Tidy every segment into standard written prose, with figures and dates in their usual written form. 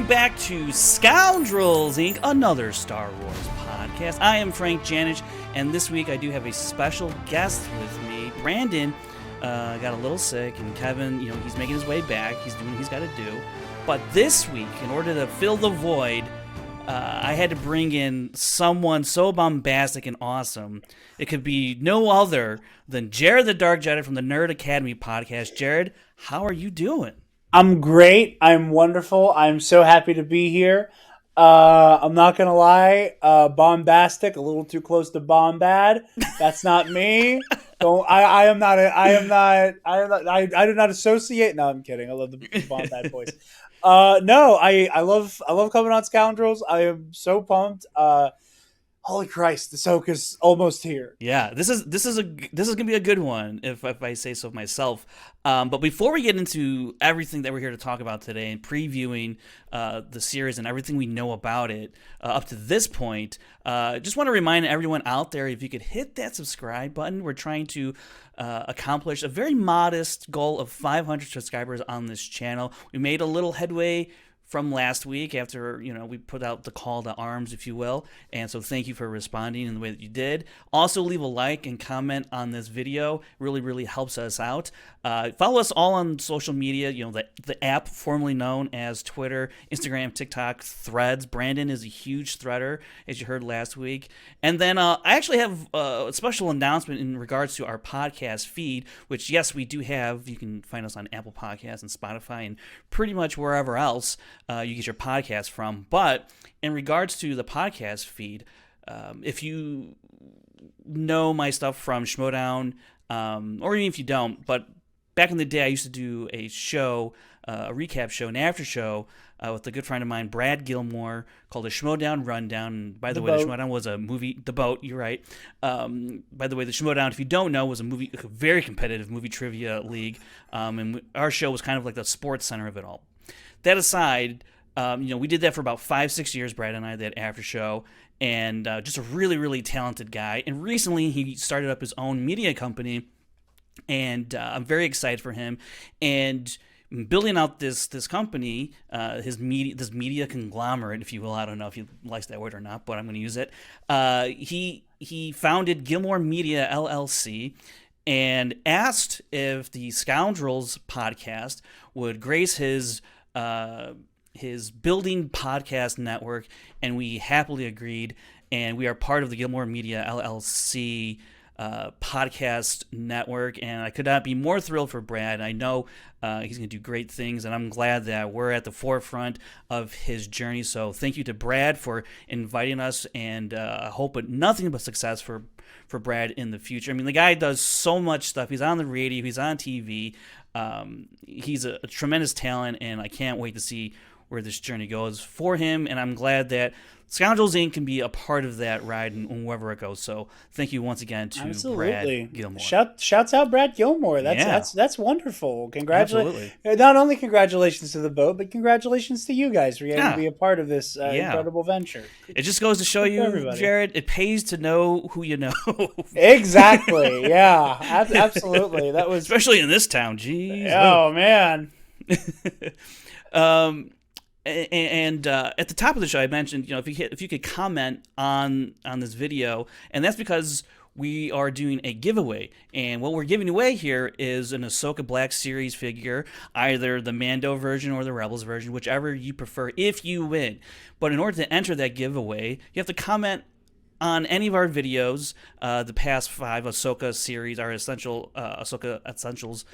back to Scoundrels, Inc., another Star Wars podcast. I am Frank Janich, and this week I do have a special guest with me. Brandon got a little sick, and Kevin, he's making his way back. He's doing what he's got to do. But this week, in order to fill the void, I had to bring in someone so bombastic and awesome. It could be no other than Jared the Dark Jedi from the Nerd Academy podcast. Jared, how are you doing? I'm great. I'm wonderful. I'm so happy to be here. I'm not gonna lie, bombastic, a little too close to bombad. That's not me. I do not associate. No, I'm kidding. I love the bombad voice. No, I love coming on Scoundrels. I am so pumped. Holy Christ, Ahsoka's almost here. Yeah, this is gonna be a good one if I say so myself. But before we get into everything that we're here to talk about today and previewing the series and everything we know about it up to this point, just want to remind everyone out there, if you could hit that subscribe button. We're trying to accomplish a very modest goal of 500 subscribers on this channel. We made a little headway from last week after, we put out the call to arms, if you will. And so thank you for responding in the way that you did. Also, leave a like and comment on this video. Really, really helps us out. Follow us all on social media, the app formerly known as Twitter, Instagram, TikTok, Threads. Brandon is a huge threader, as you heard last week. And then I actually have a special announcement in regards to our podcast feed, which, yes, we do have. You can find us on Apple Podcasts and Spotify and pretty much wherever else you get your podcast from. But in regards to the podcast feed, if you know my stuff from Schmodown, or even if you don't, but back in the day I used to do a show, a recap show, an after show with a good friend of mine, Brad Gilmore, called the Schmodown Rundown. And by the way, the Schmodown was a movie, The Boat, you're right. By the way, the Schmodown, if you don't know, was a very competitive movie trivia league, and our show was kind of like the sports center of it all. That aside, we did that for about 5-6 years, Brad and I, that after show, and just a really, really talented guy. And recently he started up his own media company, and I'm very excited for him. And building out this company, this media conglomerate, if you will. I don't know if he likes that word or not, but I'm going to use it. He founded Gilmore Media LLC and asked if the Scoundrels podcast would grace his building podcast network, and we happily agreed, and we are part of the Gilmore Media LLC podcast network, and I could not be more thrilled for Brad. I know he's going to do great things, and I'm glad that we're at the forefront of his journey. So thank you to Brad for inviting us, and I hope nothing but success for Brad in the future. I mean, the guy does so much stuff. He's on the radio, he's on TV. He's a tremendous talent, and I can't wait to see where this journey goes for him, and I'm glad that Scoundrels Inc. can be a part of that ride and wherever it goes. So thank you once again to Brad Gilmore. Shouts out Brad Gilmore. That's wonderful. Congratulations! Not only congratulations to the boat, but congratulations to you guys for getting to be a part of this incredible venture. It just goes to show you, Jared, it pays to know who you know. Exactly. Yeah. Absolutely. That was especially in this town. Jeez. Oh man. And at the top of the show, I mentioned, if you could comment on this video, and that's because we are doing a giveaway, and what we're giving away here is an Ahsoka Black Series figure, either the Mando version or the Rebels version, whichever you prefer, if you win. But in order to enter that giveaway, you have to comment on any of our videos, the past 5 Ahsoka series, our Ahsoka Essentials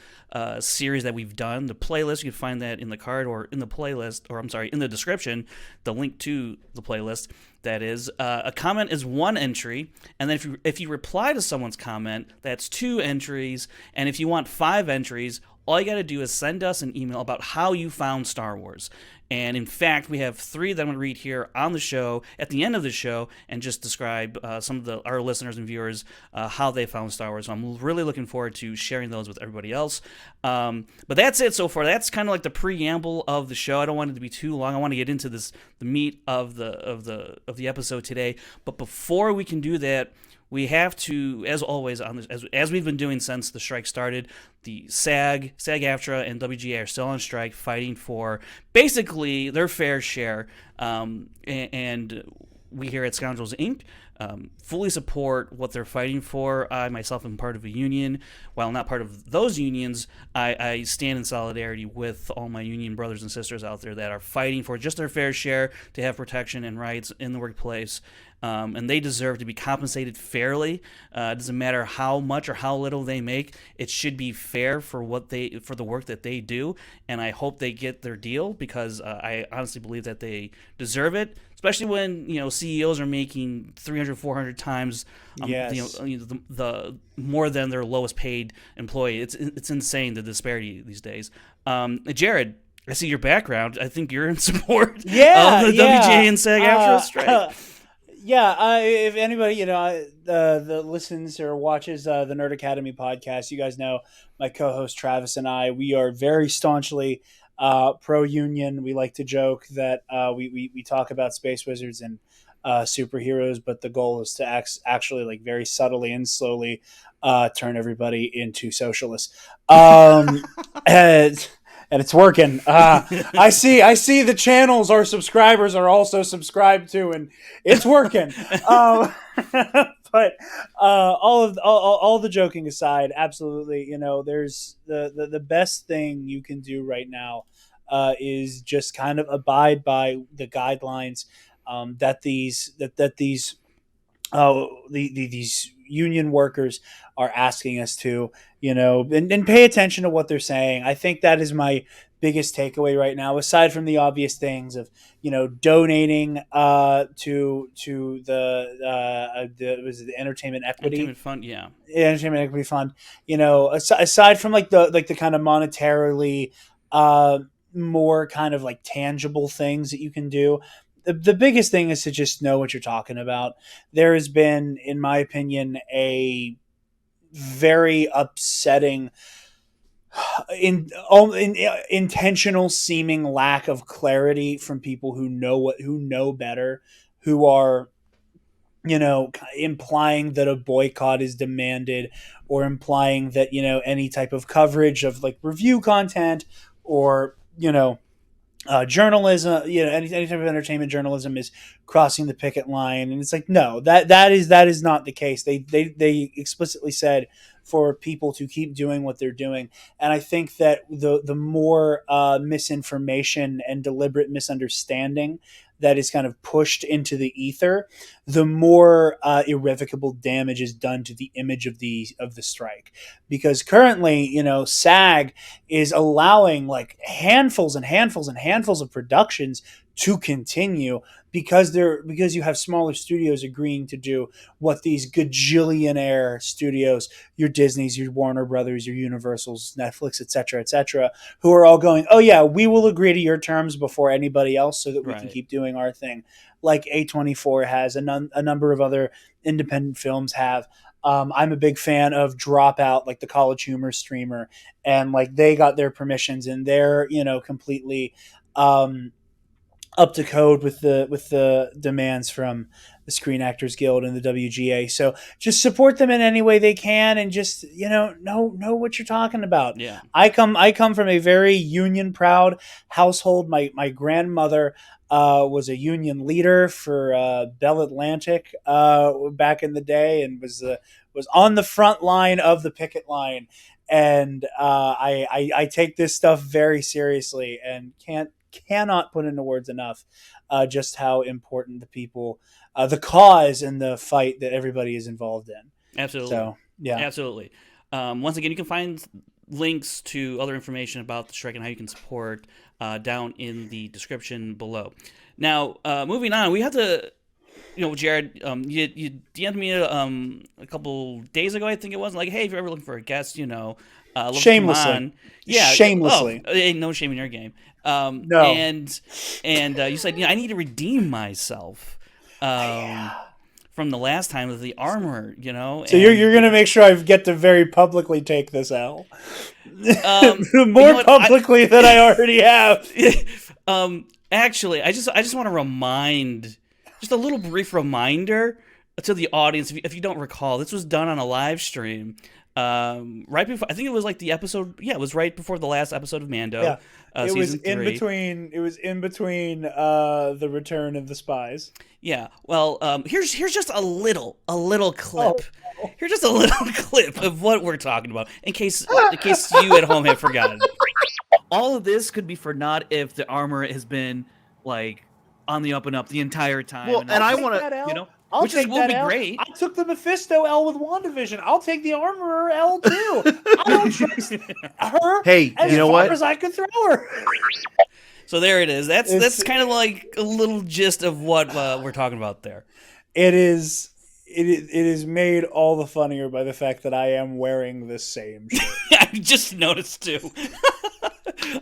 series that we've done. The playlist, you can find that in the card or in the playlist, or I'm sorry, in the description, the link to the playlist. That is, a comment is 1 entry, and then if you reply to someone's comment, that's 2 entries, and if you want 5 entries, all you got to do is send us an email about how you found Star Wars. And in fact, we have 3 that I'm going to read here on the show at the end of the show and just describe some of our listeners and viewers how they found Star Wars. So I'm really looking forward to sharing those with everybody else. But that's it so far. That's kind of like the preamble of the show. I don't want it to be too long. I want to get into the meat of the episode today. But before we can do that, we have to, as always, as we've been doing since the strike started, the SAG-AFTRA, and WGA are still on strike, fighting for basically basically their fair share. And we here at Scoundrels Inc. Fully support what they're fighting for. I myself am part of a union. While not part of those unions, I stand in solidarity with all my union brothers and sisters out there that are fighting for just their fair share to have protection and rights in the workplace. And they deserve to be compensated fairly. It doesn't matter how much or how little they make. It should be fair for the work that they do. And I hope they get their deal, because I honestly believe that they deserve it. Especially when CEOs are making 300, 400 times the more than their lowest paid employee. It's insane, the disparity these days. Jared, I see your background. I think you're in support of the WGA and SAG-AFTRA strike. If anybody, the listens or watches the Nerd Academy podcast, you guys know my co-host Travis and I, we are very staunchly pro-union. We like to joke that we talk about space wizards and superheroes, but the goal is to actually, like, very subtly and slowly turn everybody into socialists. And it's working. I see the channels our subscribers are also subscribed to, and it's working. But all the joking aside, absolutely, there's the best thing you can do right now is just kind of abide by the guidelines that these union workers are asking us to, and pay attention to what they're saying. I think that is my biggest takeaway right now, aside from the obvious things of, donating to the Entertainment Equity Fund, Entertainment Equity Fund. Aside from the kind of monetarily more kind of like tangible things that you can do. The biggest thing is to just know what you're talking about. There has been, in my opinion, a very upsetting, intentional seeming lack of clarity from people who know better, who are, implying that a boycott is demanded, or implying that, any type of coverage of like review content or, journalism, any type of entertainment journalism is crossing the picket line. And it's like, no, that is not the case. They explicitly said for people to keep doing what they're doing. And I think that the more misinformation and deliberate misunderstanding that is kind of pushed into the ether, the more irrevocable damage is done to the image of the strike. Because currently, SAG is allowing like handfuls and handfuls and handfuls of productions to continue because you have smaller studios agreeing to do what these gajillionaire studios, your Disneys, your Warner Brothers, your Universals, Netflix, etc., who are all going, oh yeah, we will agree to your terms before anybody else so that we can keep doing our thing. Like A24 has, a number of other independent films have. I'm a big fan of Dropout, like the College Humor streamer, and like they got their permissions and they're completely up to code with the demands from the Screen Actors Guild and the WGA. So just support them in any way they can, and just know what you're talking about. Yeah, I come from a very union proud household. My grandmother was a union leader for Bell Atlantic back in the day, and was on the front line of the picket line. And I take this stuff very seriously, and cannot put into words enough just how important the people, the cause, and the fight that everybody is involved in. Absolutely. So yeah, absolutely. Once again, you can find links to other information about the strike and how you can support down in the description below. Now, moving on, we have to, Jared, you DM'd me a couple days ago, I think it was, like, hey, if you're ever looking for a guest, shamelessly. Yeah, shamelessly. Ain't no shame in your game. No. And you said, I need to redeem myself from the last time with the armor, So you're gonna make sure I get to very publicly take this L. More publicly than I already have. Actually, I just want to remind, just a little brief reminder to the audience, if you don't recall, this was done on a live stream Right before, I think it was like the episode. Yeah, it was right before the last episode of Mando, Yeah. It was season in 3. between. It was in between the Return of the Spies. Yeah. Well, here's just a little clip. Oh, Here's just a little clip of what we're talking about, in case you at home have forgotten. All of this could be for naught if the armor has been like on the up and up the entire time. Well, and I take want that to, L. you know, I'll which take will that be L. great. I took the Mephisto L with WandaVision. I'll take the Armorer L too. I don't trust her. Hey, as you know far what? as I could throw her. So there it is. That's It's- kind of like a little gist of what we're talking about there. It is. It is made all the funnier by the fact that I am wearing the same shirt. I just noticed too.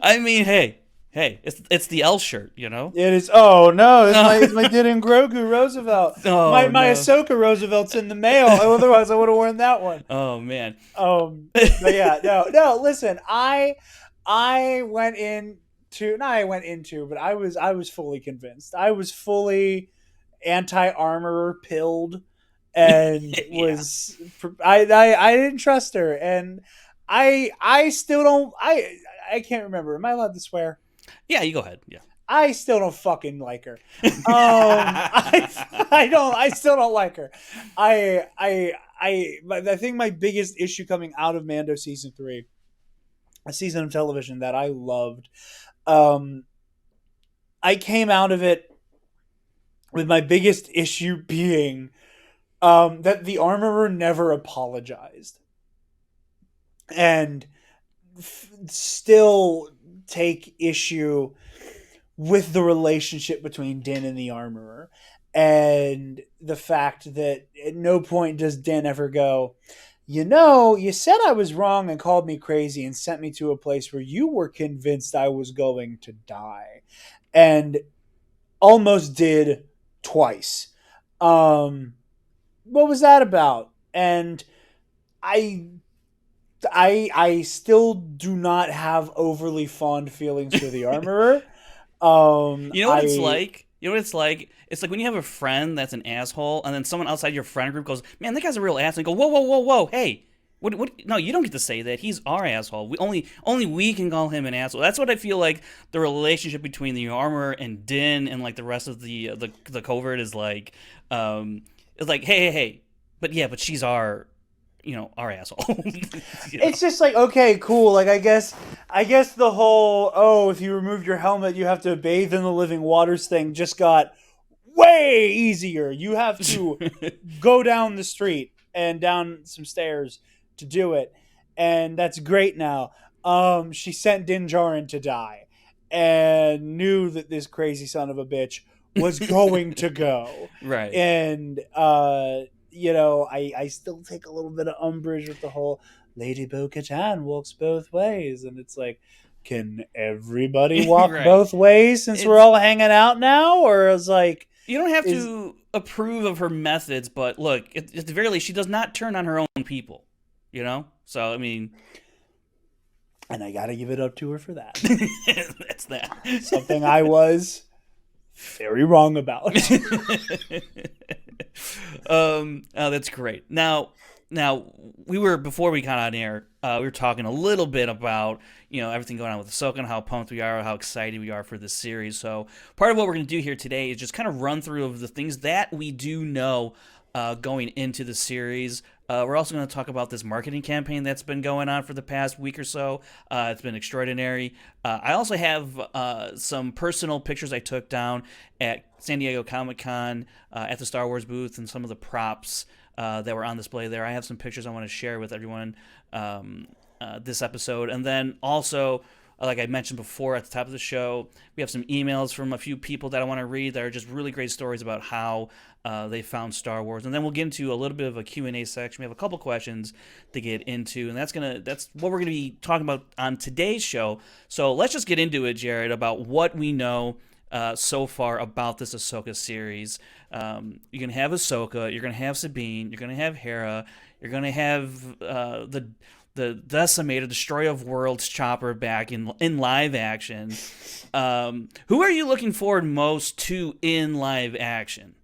I mean, hey, it's the L shirt, you know. It is. Oh no! It's my Din Grogu Roosevelt. Oh, my no. Ahsoka Roosevelt's in the mail. Otherwise, I would have worn that one. Oh man. But yeah, no. Listen, I went into. Not I went into, but I was fully convinced. I was fully anti-armorer pilled, and Yeah. was. I didn't trust her, and I still don't. I can't remember. Am I allowed to swear? Yeah, you go ahead. Yeah. I still don't fucking like her. I don't. I still don't like her. I think my biggest issue coming out of Mando season 3, a season of television that I loved, I came out of it with my biggest issue being that the armorer never apologized, and still take issue with the relationship between Din and the armorer, and the fact that at no point does Din ever go, you said I was wrong and called me crazy and sent me to a place where you were convinced I was going to die, and almost did twice. What was that about? And I still do not have overly fond feelings for the armorer. You know what it's like? You know what it's like? It's like when you have a friend that's an asshole, and then someone outside your friend group goes, "Man, that guy's a real ass." And you go, "Whoa, hey, what? No, you don't get to say that. He's our asshole. Only we can call him an asshole." That's what I feel like the relationship between the armorer and Din and like the rest of the covert is like. It's like, hey, but she's our asshole. It's just like, okay, cool. Like, I guess the whole, if you remove your helmet, you have to bathe in the living waters thing just got way easier. You have to go down the street and down some stairs to do it. And that's great now. She sent Din Djarin to die and knew that this crazy son of a bitch was going to go. Right. And, I still take a little bit of umbrage with the whole Lady Bo-Katan walks both ways. And it's like, can everybody walk Right. both ways since we're all hanging out now? Or is like... You don't have to approve of her methods, but look, at the very least, she does not turn on her own people, So, I mean... And I gotta give it up to her for that. That's that. Something I was very wrong about. That's great. Now before we got on air, we were talking a little bit about everything going on with Ahsoka and how pumped we are, how excited we are for this series. So part of what we're going to do here today is just kind of run through of the things that we do know going into the series. We're also going to talk about this marketing campaign that's been going on for the past week or so. It's been extraordinary. I also have some personal pictures I took down at San Diego Comic-Con at the Star Wars booth and some of the props that were on display there. I have some pictures I want to share with everyone this episode. And then also, like I mentioned before at the top of the show, we have some emails from a few people that I want to read that are just really great stories about how they found Star Wars. And then we'll get into a little bit of a Q&A section. We have a couple questions to get into, and that's what we're going to be talking about on today's show. So let's just get into it, Jared, about what we know so far about this Ahsoka series. You're going to have Ahsoka, you're going to have Sabine, you're going to have Hera, you're going to have the decimated Destroyer of Worlds Chopper back in live action. Who are you looking forward most to in live action?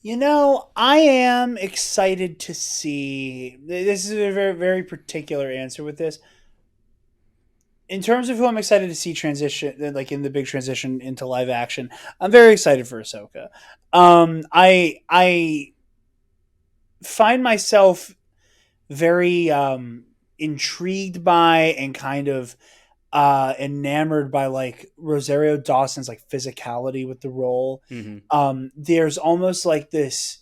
I am excited to see. This is a very, very particular answer with this. In terms of who I'm excited to see transition, like in the big transition into live action, I'm very excited for Ahsoka. I find myself very intrigued by and kind of enamored by like Rosario Dawson's like physicality with the role. Hmm. There's almost like this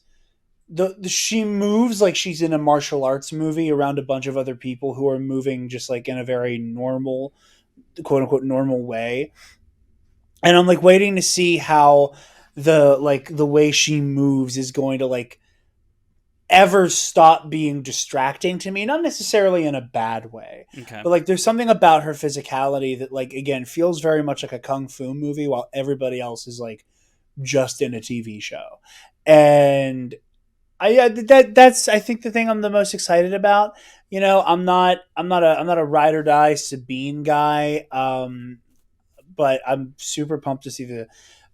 she moves like she's in a martial arts movie around a bunch of other people who are moving just like in a very normal, quote unquote, normal way. And I'm like waiting to see how the way she moves is going to like ever stop being distracting to me, not necessarily in a bad way, Okay. but like there's something about her physicality that like again feels very much like a kung fu movie while everybody else is like just in a TV show. And that's I think the thing I'm the most excited about. I'm not a ride or die Sabine guy, but I'm super pumped to see the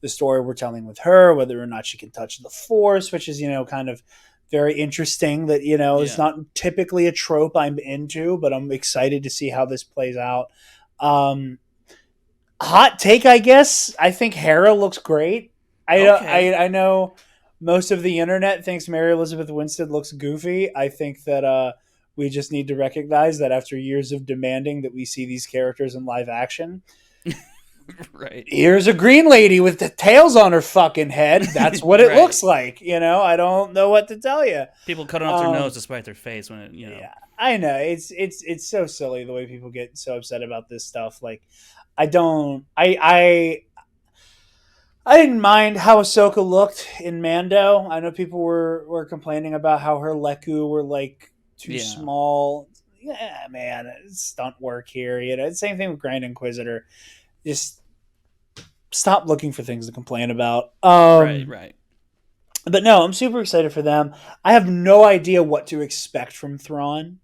story we're telling with her, whether or not she can touch the Force, which is kind of very interesting. That is Yeah. not typically a trope I'm into, but I'm excited to see how this plays out. Um, Hot take, I guess. I think Hera looks great. Okay. I know most of the internet thinks Mary Elizabeth Winstead looks goofy. I think that we just need to recognize that after years of demanding that we see these characters in live action, Right. here's a green lady with the tails on her fucking head. That's what it Right. looks like. I don't know what to tell you. People cutting off their nose Um, despite their face when yeah, I know it's so silly the way people get so upset about this stuff. Like, I don't. I didn't mind how Ahsoka looked in Mando. I know people were complaining about how her Leku were like too Yeah. small. Yeah, man, stunt work here. Same thing with Grand Inquisitor. Just stop looking for things to complain about. Right. Right. But no, I'm super excited for them. I have no idea what to expect from Thrawn.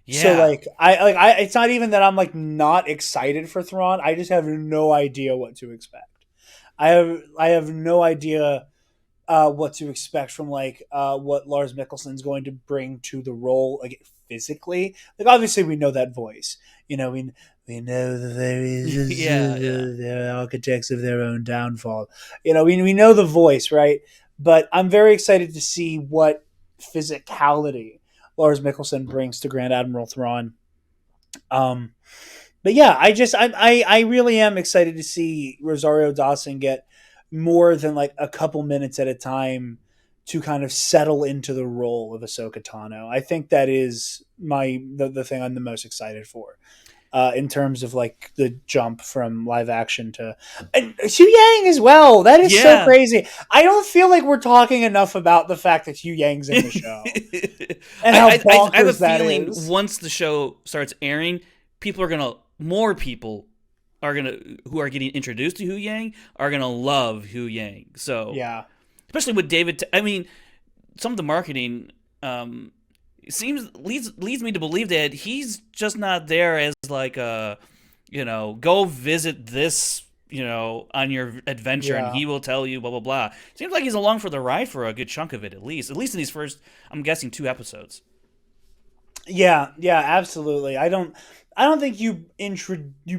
So Yeah. like I it's not even that I'm like not excited for Thrawn. I just have no idea what to expect. I have no idea what to expect from like what Lars Mikkelsen's going to bring to the role, like physically. Like obviously we know that voice. We know that there is Yeah. Yeah. they're architects of their own downfall. We know the voice, right? But I'm very excited to see what physicality Lars Mikkelsen brings to Grand Admiral Thrawn. Um, but yeah, I really am excited to see Rosario Dawson get more than like a couple minutes at a time to kind of settle into the role of Ahsoka Tano. I think that is the thing I'm the most excited for. In terms of like the jump from live action to and Hugh Yang as well. That is so Yeah. crazy. I don't feel like we're talking enough about the fact that Hugh Yang's in the show and how I have a bonkers that feeling is. once the show starts airing, more people are gonna who are getting introduced to Hu Yang are gonna love Hu Yang. So Yeah. especially with I mean, some of the marketing seems leads me to believe that he's just not there as like a go visit this on your adventure and Yeah. he will tell you blah blah blah. Seems like he's along for the ride for a good chunk of it, at least in these first, I'm guessing, 2 episodes. Yeah, yeah, absolutely. I don't think you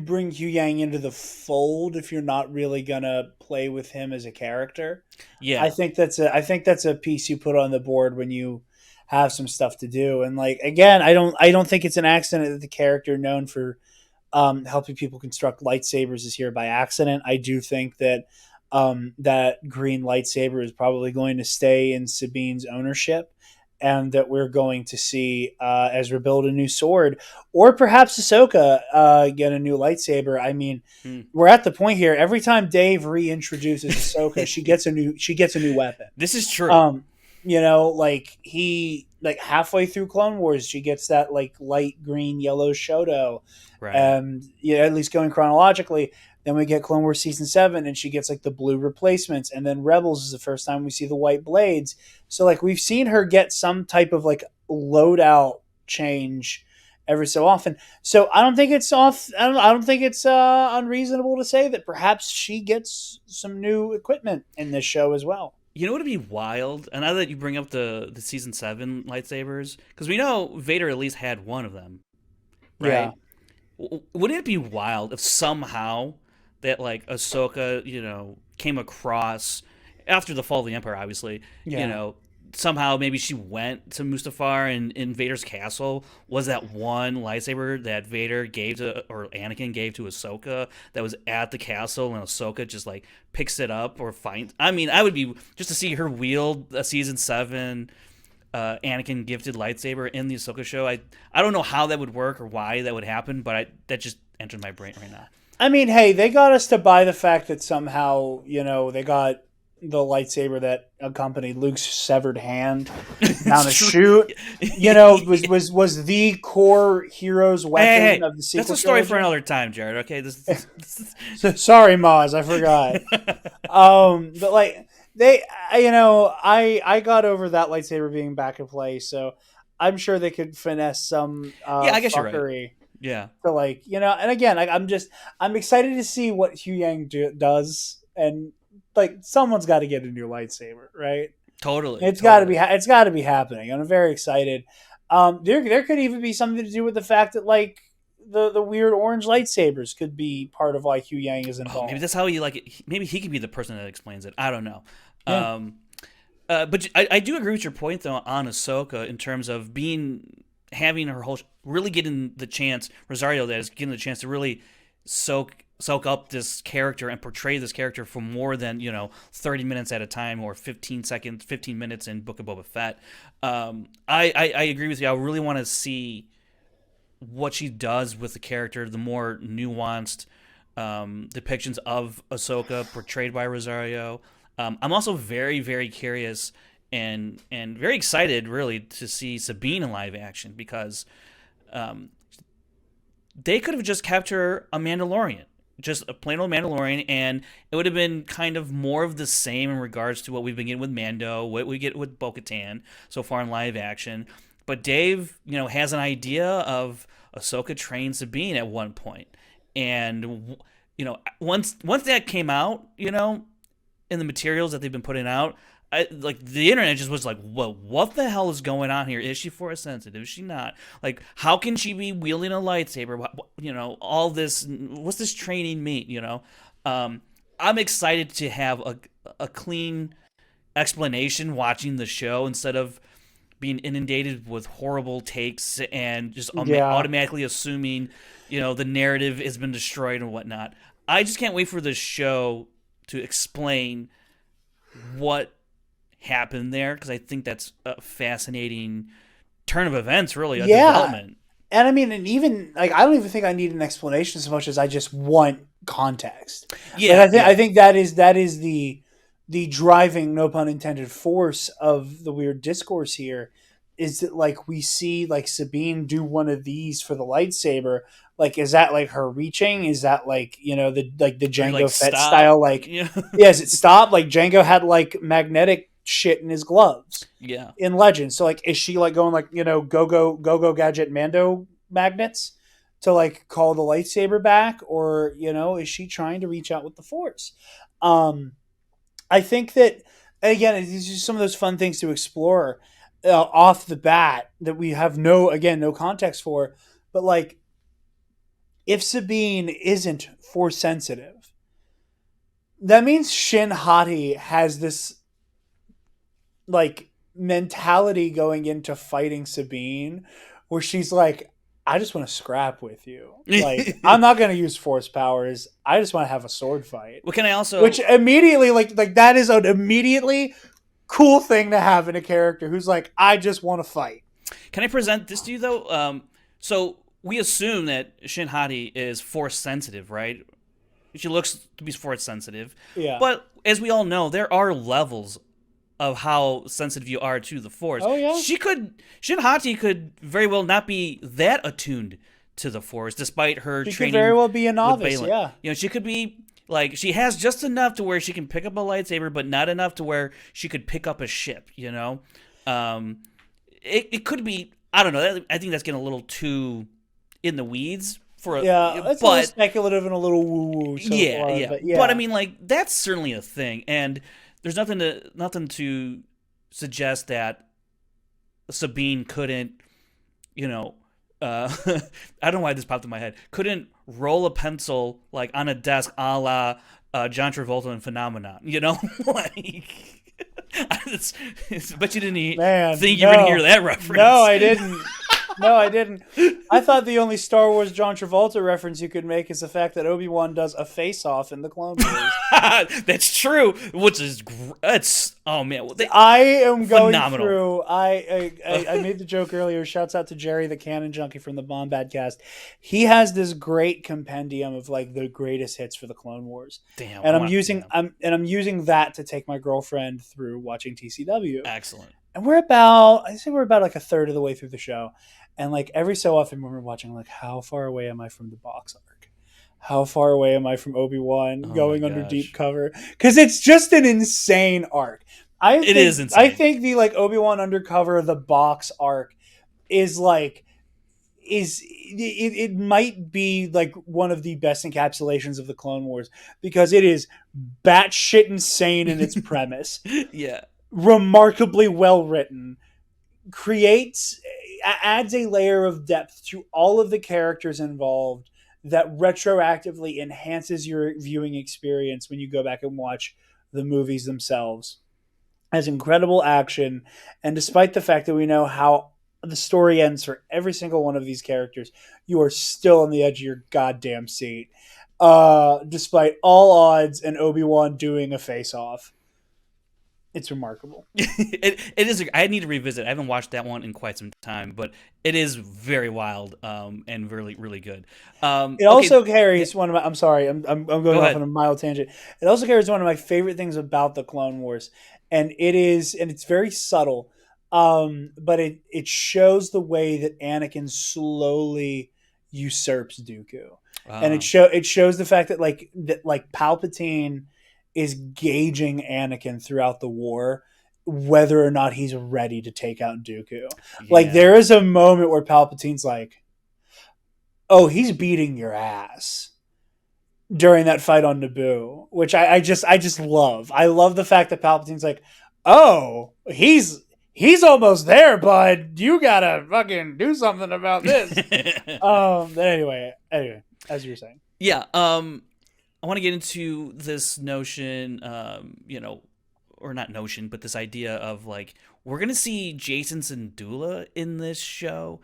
bring Hugh Yang into the fold if you're not really gonna play with him as a character. I Yeah. think that's a piece you put on the board when you have some stuff to do. And like again, I don't think it's an accident that the character known for helping people construct lightsabers is here by accident. I do think that that green lightsaber is probably going to stay in Sabine's ownership, and that we're going to see Ezra build a new sword, or perhaps Ahsoka get a new lightsaber. I mean, Hmm. we're at the point here. Every time Dave reintroduces Ahsoka, she gets a new weapon. This is true. Um, like like halfway through Clone Wars, she gets that like light green yellow Shoto, Right. and at least going chronologically. Then we get Clone Wars season 7, and she gets like the blue replacements, and then Rebels is the first time we see the white blades. So like we've seen her get some type of like loadout change every so often. So I don't think it's off. I don't think it's unreasonable to say that perhaps she gets some new equipment in this show as well. You know what would be wild? And now that you bring up the season 7 lightsabers, because we know Vader at least had one of them, Yeah, right? Wouldn't it be wild if somehow that like Ahsoka, came across after the fall of the Empire, obviously, yeah. somehow maybe she went to Mustafar and in Vader's castle was that one lightsaber that Vader gave to or Anakin gave to Ahsoka that was at the castle and Ahsoka just like picks it up or finds. I mean, I would be just to see her wield a season 7 Anakin gifted lightsaber in the Ahsoka show. I don't know how that would work or why that would happen, but that just entered my brain right now. I mean, hey, they got us to buy the fact that somehow, they got the lightsaber that accompanied Luke's severed hand down a chute. Was the core hero's weapon Hey, of the sequel. that's a story trilogy. for another time, Jared. Okay, So, sorry, Maz, I forgot. But like I got over that lightsaber being back in play, so I'm sure they could finesse some yeah, I guess fuckery. you're right. Yeah, So and again, I'm excited to see what Hu Yang does, and like someone's got to get a new lightsaber, right? totally. It's got to be it's got to be happening. I'm very excited. There could even be something to do with the fact that like the weird orange lightsabers could be part of why Hu Yang is involved. Maybe that's how he like it. Maybe he could be the person that explains it. I don't know. Yeah. But I do agree with your point though on Ahsoka in terms of having her whole really getting the chance. Rosario that is getting the chance to really soak up this character and portray this character for more than 30 minutes at a time or 15 minutes in Book of Boba Fett. I agree with you. I really want to see what she does with the character, the more nuanced depictions of Ahsoka portrayed by Rosario. I'm also very, very curious and very excited, really, to see Sabine in live action because they could have just kept her a Mandalorian, just a plain old Mandalorian, and it would have been kind of more of the same in regards to what we've been getting with Mando, what we get with Bo-Katan so far in live action. But Dave, has an idea of Ahsoka trained Sabine at one point, and once that came out, in the materials that they've been putting out, the internet just was like, "Whoa, what the hell is going on here? Is she force sensitive? Is she not? Like, how can she be wielding a lightsaber? All this. What's this training mean? I'm excited to have a clean explanation watching the show instead of being inundated with horrible takes and just automatically assuming, the narrative has been destroyed and whatnot. I just can't wait for the show to explain what happened there because I think that's a fascinating turn of events, really, a development. And I mean, and even like I don't even think I need an explanation so much as I just want context. Yeah, I think that is the driving, no pun intended, force of the weird discourse here is that like we see like Sabine do one of these for the lightsaber. Like, is that like her reaching? Is that like the Jango Fett style? Like, is it stop? Like Jango had like magnetic shit in his gloves. Yeah. In Legends, so like, is she like going like go gadget Mando magnets to like call the lightsaber back, or is she trying to reach out with the Force? I think that again, these are some of those fun things to explore off the bat that we have no context for, but like. If Sabine isn't Force sensitive, that means Shin Hati has this like mentality going into fighting Sabine where she's like, I just want to scrap with you. Like, I'm not going to use Force powers. I just want to have a sword fight. Well, can I also... Which immediately, like that is an immediately cool thing to have in a character who's like, I just want to fight. Can I present this to you, though? So... we assume that Shin Hati is Force sensitive, right? She looks to be Force sensitive. Yeah. But as we all know, there are levels of how sensitive you are to the Force. Oh, yeah? Shin Hati could very well not be that attuned to the Force, despite her training. She could very well be a novice, yeah. She could be, like, she has just enough to where she can pick up a lightsaber, but not enough to where she could pick up a ship, It could be, I don't know, I think that's getting a little too... in the weeds for a it's a little speculative and a little woo woo. But I mean, like that's certainly a thing, and there's nothing to suggest that Sabine couldn't, you know, I don't know why this popped in my head. Couldn't roll a pencil like on a desk, a la John Travolta in Phenomenon. You know, like. But you didn't Man, think you were gonna hear that reference. No, I didn't. No, I didn't. I thought the only Star Wars John Travolta reference you could make is the fact that Obi-Wan does a face-off in the Clone Wars. That's true. Which is it's oh man, I am going phenomenal. through. I made the joke earlier. Shouts out to Jerry, the Canon Junkie from the Bombad cast. He has this great compendium of like the greatest hits for the Clone Wars. Damn, And I'm using that to take my girlfriend through watching TCW. Excellent. And we're about like a third of the way through the show. And like every so often when we're watching, like, how far away am I from the box arc? How far away am I from Obi-Wan going under deep cover? Because it's just an insane arc. It is insane. I think the like Obi-Wan undercover, the box arc is like it might be like one of the best encapsulations of the Clone Wars because it is batshit insane in its premise. Yeah. Remarkably well written, adds a layer of depth to all of the characters involved that retroactively enhances your viewing experience when you go back and watch the movies themselves. Has incredible action, and despite the fact that we know how the story ends for every single one of these characters, you are still on the edge of your goddamn seat, despite all odds and Obi-Wan doing a face-off. It's remarkable. it is. I need to revisit. I haven't watched that one in quite some time, but it is very wild and really, really good. It also carries one of my. I'm sorry. I'm going off on a mild tangent. It also carries one of my favorite things about the Clone Wars, and it's very subtle, but it shows the way that Anakin slowly usurps Dooku, and it shows the fact that like Palpatine is gauging Anakin throughout the war, whether or not he's ready to take out Dooku. Yeah. Like there is a moment where Palpatine's like, "Oh, he's beating your ass," during that fight on Naboo, which I just love. I love the fact that Palpatine's like, "Oh, he's almost there, bud. You gotta fucking do something about this." But anyway, as you were saying, yeah. I want to get into this notion, or not notion, but this idea of like we're gonna see Jason Syndulla in this show.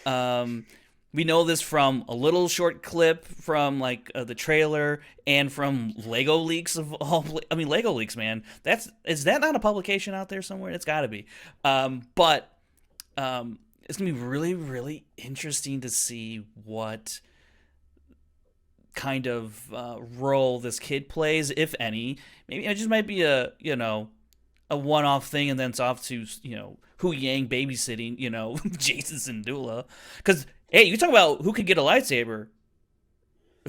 We know this from a little short clip from like the trailer and from Lego leaks of all. I mean, Lego leaks, man. Is that not a publication out there somewhere? It's got to be. But it's gonna be really, really interesting to see what kind of role this kid plays, if any. Maybe it just might be a one-off thing, and then it's off to Hu Yang babysitting Jason Syndulla. Because hey, you talk about who could get a lightsaber.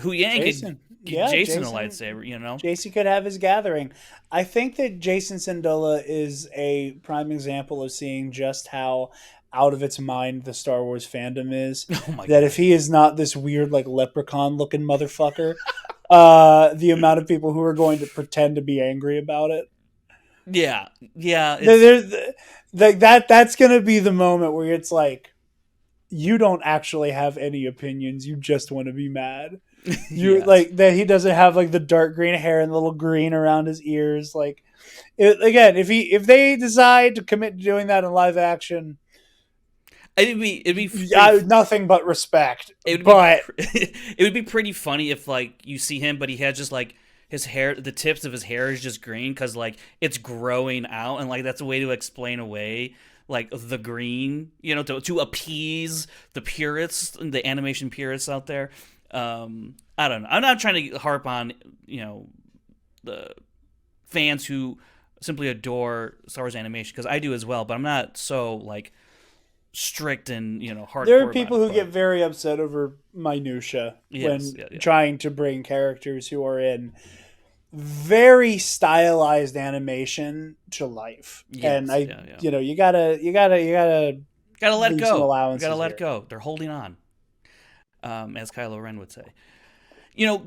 Hu Yang could get Jason a lightsaber. Jason could have his gathering. I think that Jason Syndulla is a prime example of seeing just how out of its mind the Star Wars fandom is. Oh my God. If he is not this weird like leprechaun looking motherfucker, the amount of people who are going to pretend to be angry about it. Yeah. That's gonna be the moment where it's like, you don't actually have any opinions, you just want to be mad. You like that he doesn't have like the dark green hair and the little green around his ears. Like if they decide to commit to doing that in live action, it'd be nothing but respect. It would be pretty funny if like you see him, but he has just like his hair, the tips of his hair is just green because like it's growing out, and like that's a way to explain away like the green, to appease the purists, the animation purists out there. I don't know. I'm not trying to harp on the fans who simply adore Star Wars animation, because I do as well, but I'm not so like strict and hardcore. There are people who get very upset over minutia when trying to bring characters who are in very stylized animation to life. And you gotta let go. You gotta let go. They're holding on, as Kylo Ren would say.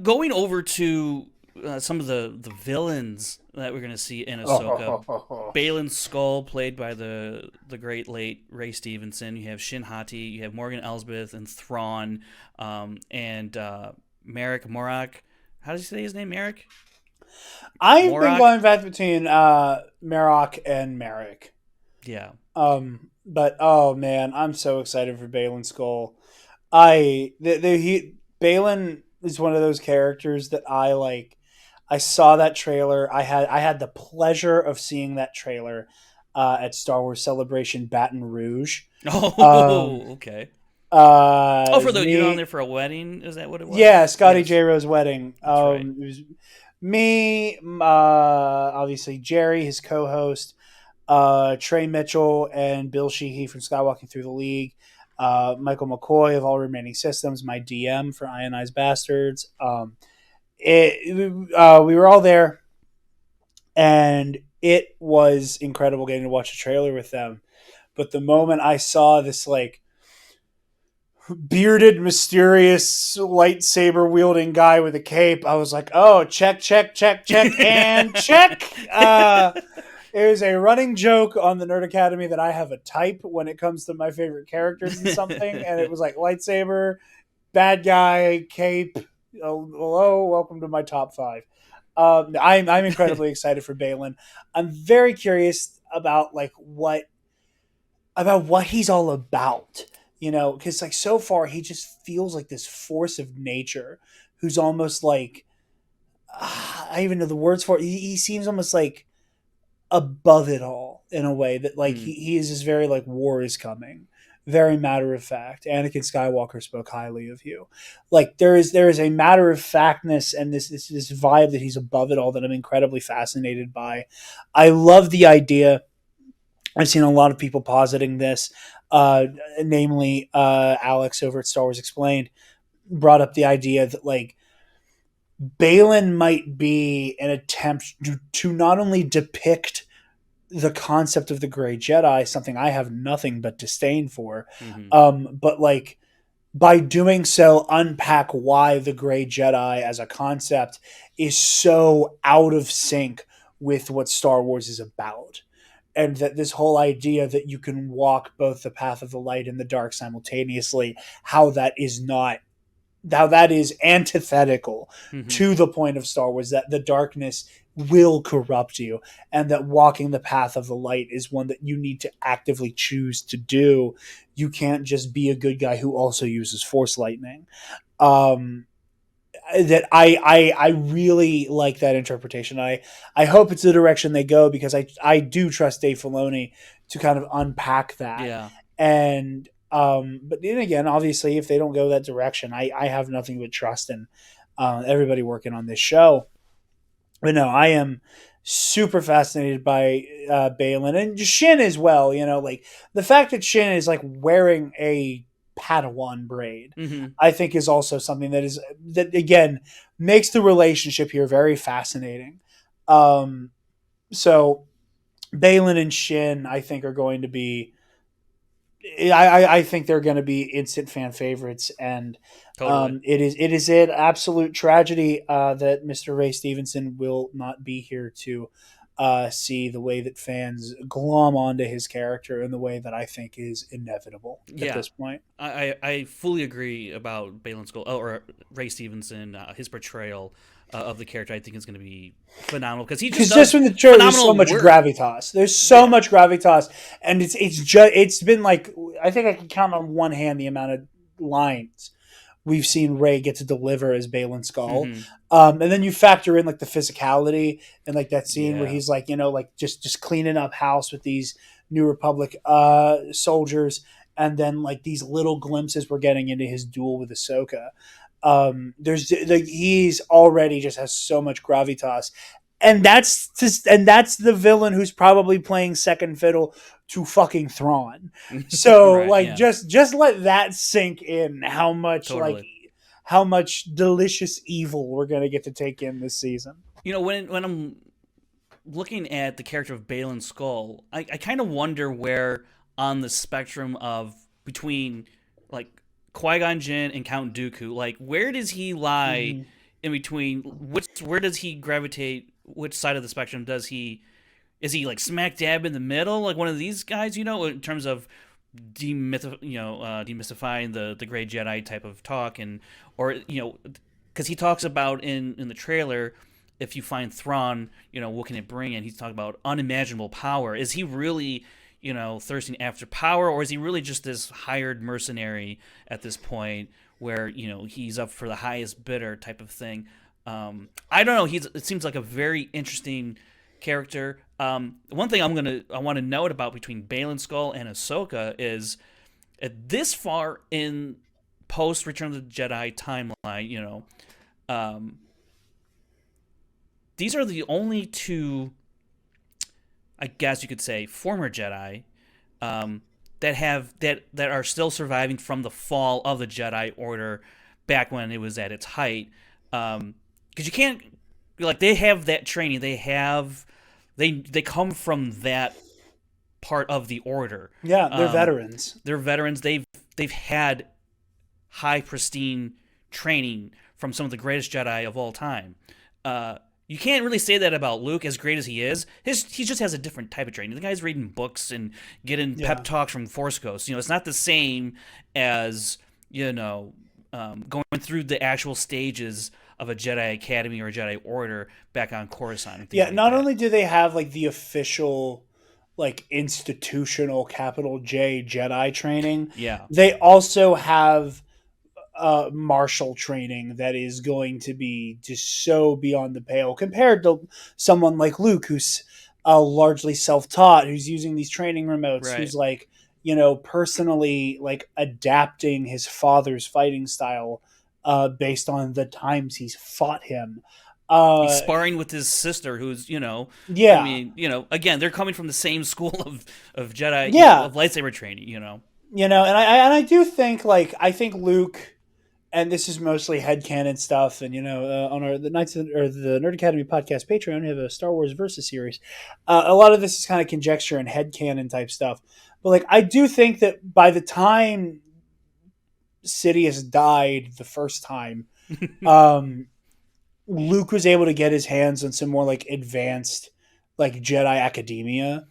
Going over to some of the villains that we're gonna see in Ahsoka. Oh, Baylan Skoll, played by the great late Ray Stevenson. You have Shin Hati. You have Morgan Elsbeth and Thrawn, and Merrick Morak. How does he say his name? Merrick I've been Morak. going back between Marok and Merrick. Yeah. But oh man, I'm so excited for Baylan Skoll. Baylan is one of those characters that I like. I saw that trailer. I had the pleasure of seeing that trailer at Star Wars Celebration Baton Rouge. Um, Oh, okay. Oh, it for was the you're on there me, for a wedding? Is that what it yeah, was? Scotty Yes, J Rose wedding. that's right. It was me, obviously Jerry, his co-host, Trey Mitchell, and Bill Sheehy from Skywalking Through the League. Michael McCoy of All Remaining Systems, my DM for Ionized Bastards. We were all there, and it was incredible getting to watch a trailer with them. But the moment I saw this like bearded, mysterious lightsaber wielding guy with a cape, I was like, "Oh, check, check, check, check, and check." It was a running joke on the Nerd Academy that I have a type when it comes to my favorite characters in something, and it was like lightsaber, bad guy, cape. Oh, hello, welcome to my top five. I'm incredibly excited for Balin. I'm very curious about what he's all about. Because like so far he just feels like this force of nature who's almost like I even know the words for it. He seems almost like above it all in a way that like Hmm. he is just very like war is coming, very matter of fact. Anakin Skywalker spoke highly of you. Like there is a matter of factness and this vibe that he's above it all that I'm incredibly fascinated by. I love the idea. I've seen a lot of people positing this, uh, namely Alex over at Star Wars Explained brought up the idea that like Balin might be an attempt to not only depict the concept of the Grey Jedi, something I have nothing but disdain for, Hmm. but like by doing so, unpack why the Grey Jedi as a concept is so out of sync with what Star Wars is about. And that this whole idea that you can walk both the path of the light and the dark simultaneously, how that is antithetical Hmm. to the point of Star Wars, that the darkness will corrupt you, and that walking the path of the light is one that you need to actively choose to do. You can't just be a good guy who also uses Force lightning. Um, that I really like that interpretation. I hope it's the direction they go because I do trust Dave Filoni to kind of unpack that. Yeah. And but then again, obviously, if they don't go that direction, I have nothing but trust in everybody working on this show. But no, I am super fascinated by Balin and Shin as well. Like the fact that Shin is like wearing a Padawan braid, Hmm. I think is also something that again makes the relationship here very fascinating. Um, so Balin and Shin, I think, are going to be I think they're going to be instant fan favorites, and Totally. it is an absolute tragedy that Mr. Ray Stevenson will not be here to see the way that fans glom onto his character in the way that I think is inevitable at Yeah. this point. I fully agree about Baylan Skoll or Ray Stevenson. His portrayal of the character, I think, is going to be phenomenal because he just Because just does from the trailer, there's so phenomenal much work. gravitas. There's so Yeah. much gravitas, and it's been like I think I can count on one hand the amount of lines we've seen Ray get to deliver as Balin Skull. Hmm. And then you factor in like the physicality and like that scene where Yeah. he's like, like just cleaning up house with these New Republic soldiers, and then like these little glimpses we're getting into his duel with Ahsoka. There's like he's already just has so much gravitas, and that's the villain who's probably playing second fiddle to fucking Thrawn. So Right. like Yeah. just let that sink in Totally. how much delicious evil we're gonna get to take in this season. When I'm looking at the character of Balin Skull, I kind of wonder where on the spectrum of between like Qui Gon Jinn and Count Dooku, like where does he lie Mm-hmm. in between. Where does he gravitate? Which side of the spectrum does he? Is he like smack dab in the middle, like one of these guys? In terms of demystifying the gray Jedi type of talk, and or because he talks about in the trailer, if you find Thrawn, what can it bring? And he's talking about unimaginable power. Is he really, thirsting after power, or is he really just this hired mercenary at this point where he's up for the highest bidder type of thing? I don't know. It seems like a very interesting character. One thing I want to note about between Baylan Skoll and Ahsoka is at this far in post Return of the Jedi timeline, um, these are the only two, I guess you could say, former Jedi that are still surviving from the fall of the Jedi Order back when it was at its height. Because you can't, like, they have that training. They come from that part of the Order. Yeah, they're veterans. They're veterans. They've had high pristine training from some of the greatest Jedi of all time. You can't really say that about Luke, as great as he is. He just has a different type of training. The guy's reading books and getting pep talks from Force Ghosts. It's not the same as going through the actual stages of a Jedi Academy or a Jedi Order back on Coruscant. Yeah, not only do they have like the official, like, institutional capital J Jedi training, they also have martial training that is going to be just so beyond the pale compared to someone like Luke, who's largely self-taught, who's using these training remotes, Right. who's like, personally like adapting his father's fighting style based on the times he's fought him. He's sparring with his sister, who's Yeah. I mean, again, they're coming from the same school of Jedi, of lightsaber training. And I do think, like, I think Luke, and this is mostly headcanon stuff, and on the Nerd Academy podcast Patreon, we have a Star Wars Versus series. A lot of this is kind of conjecture and headcanon type stuff, but like, I do think that by the time Sidious died the first time, Luke was able to get his hands on some more like advanced, like, Jedi academia.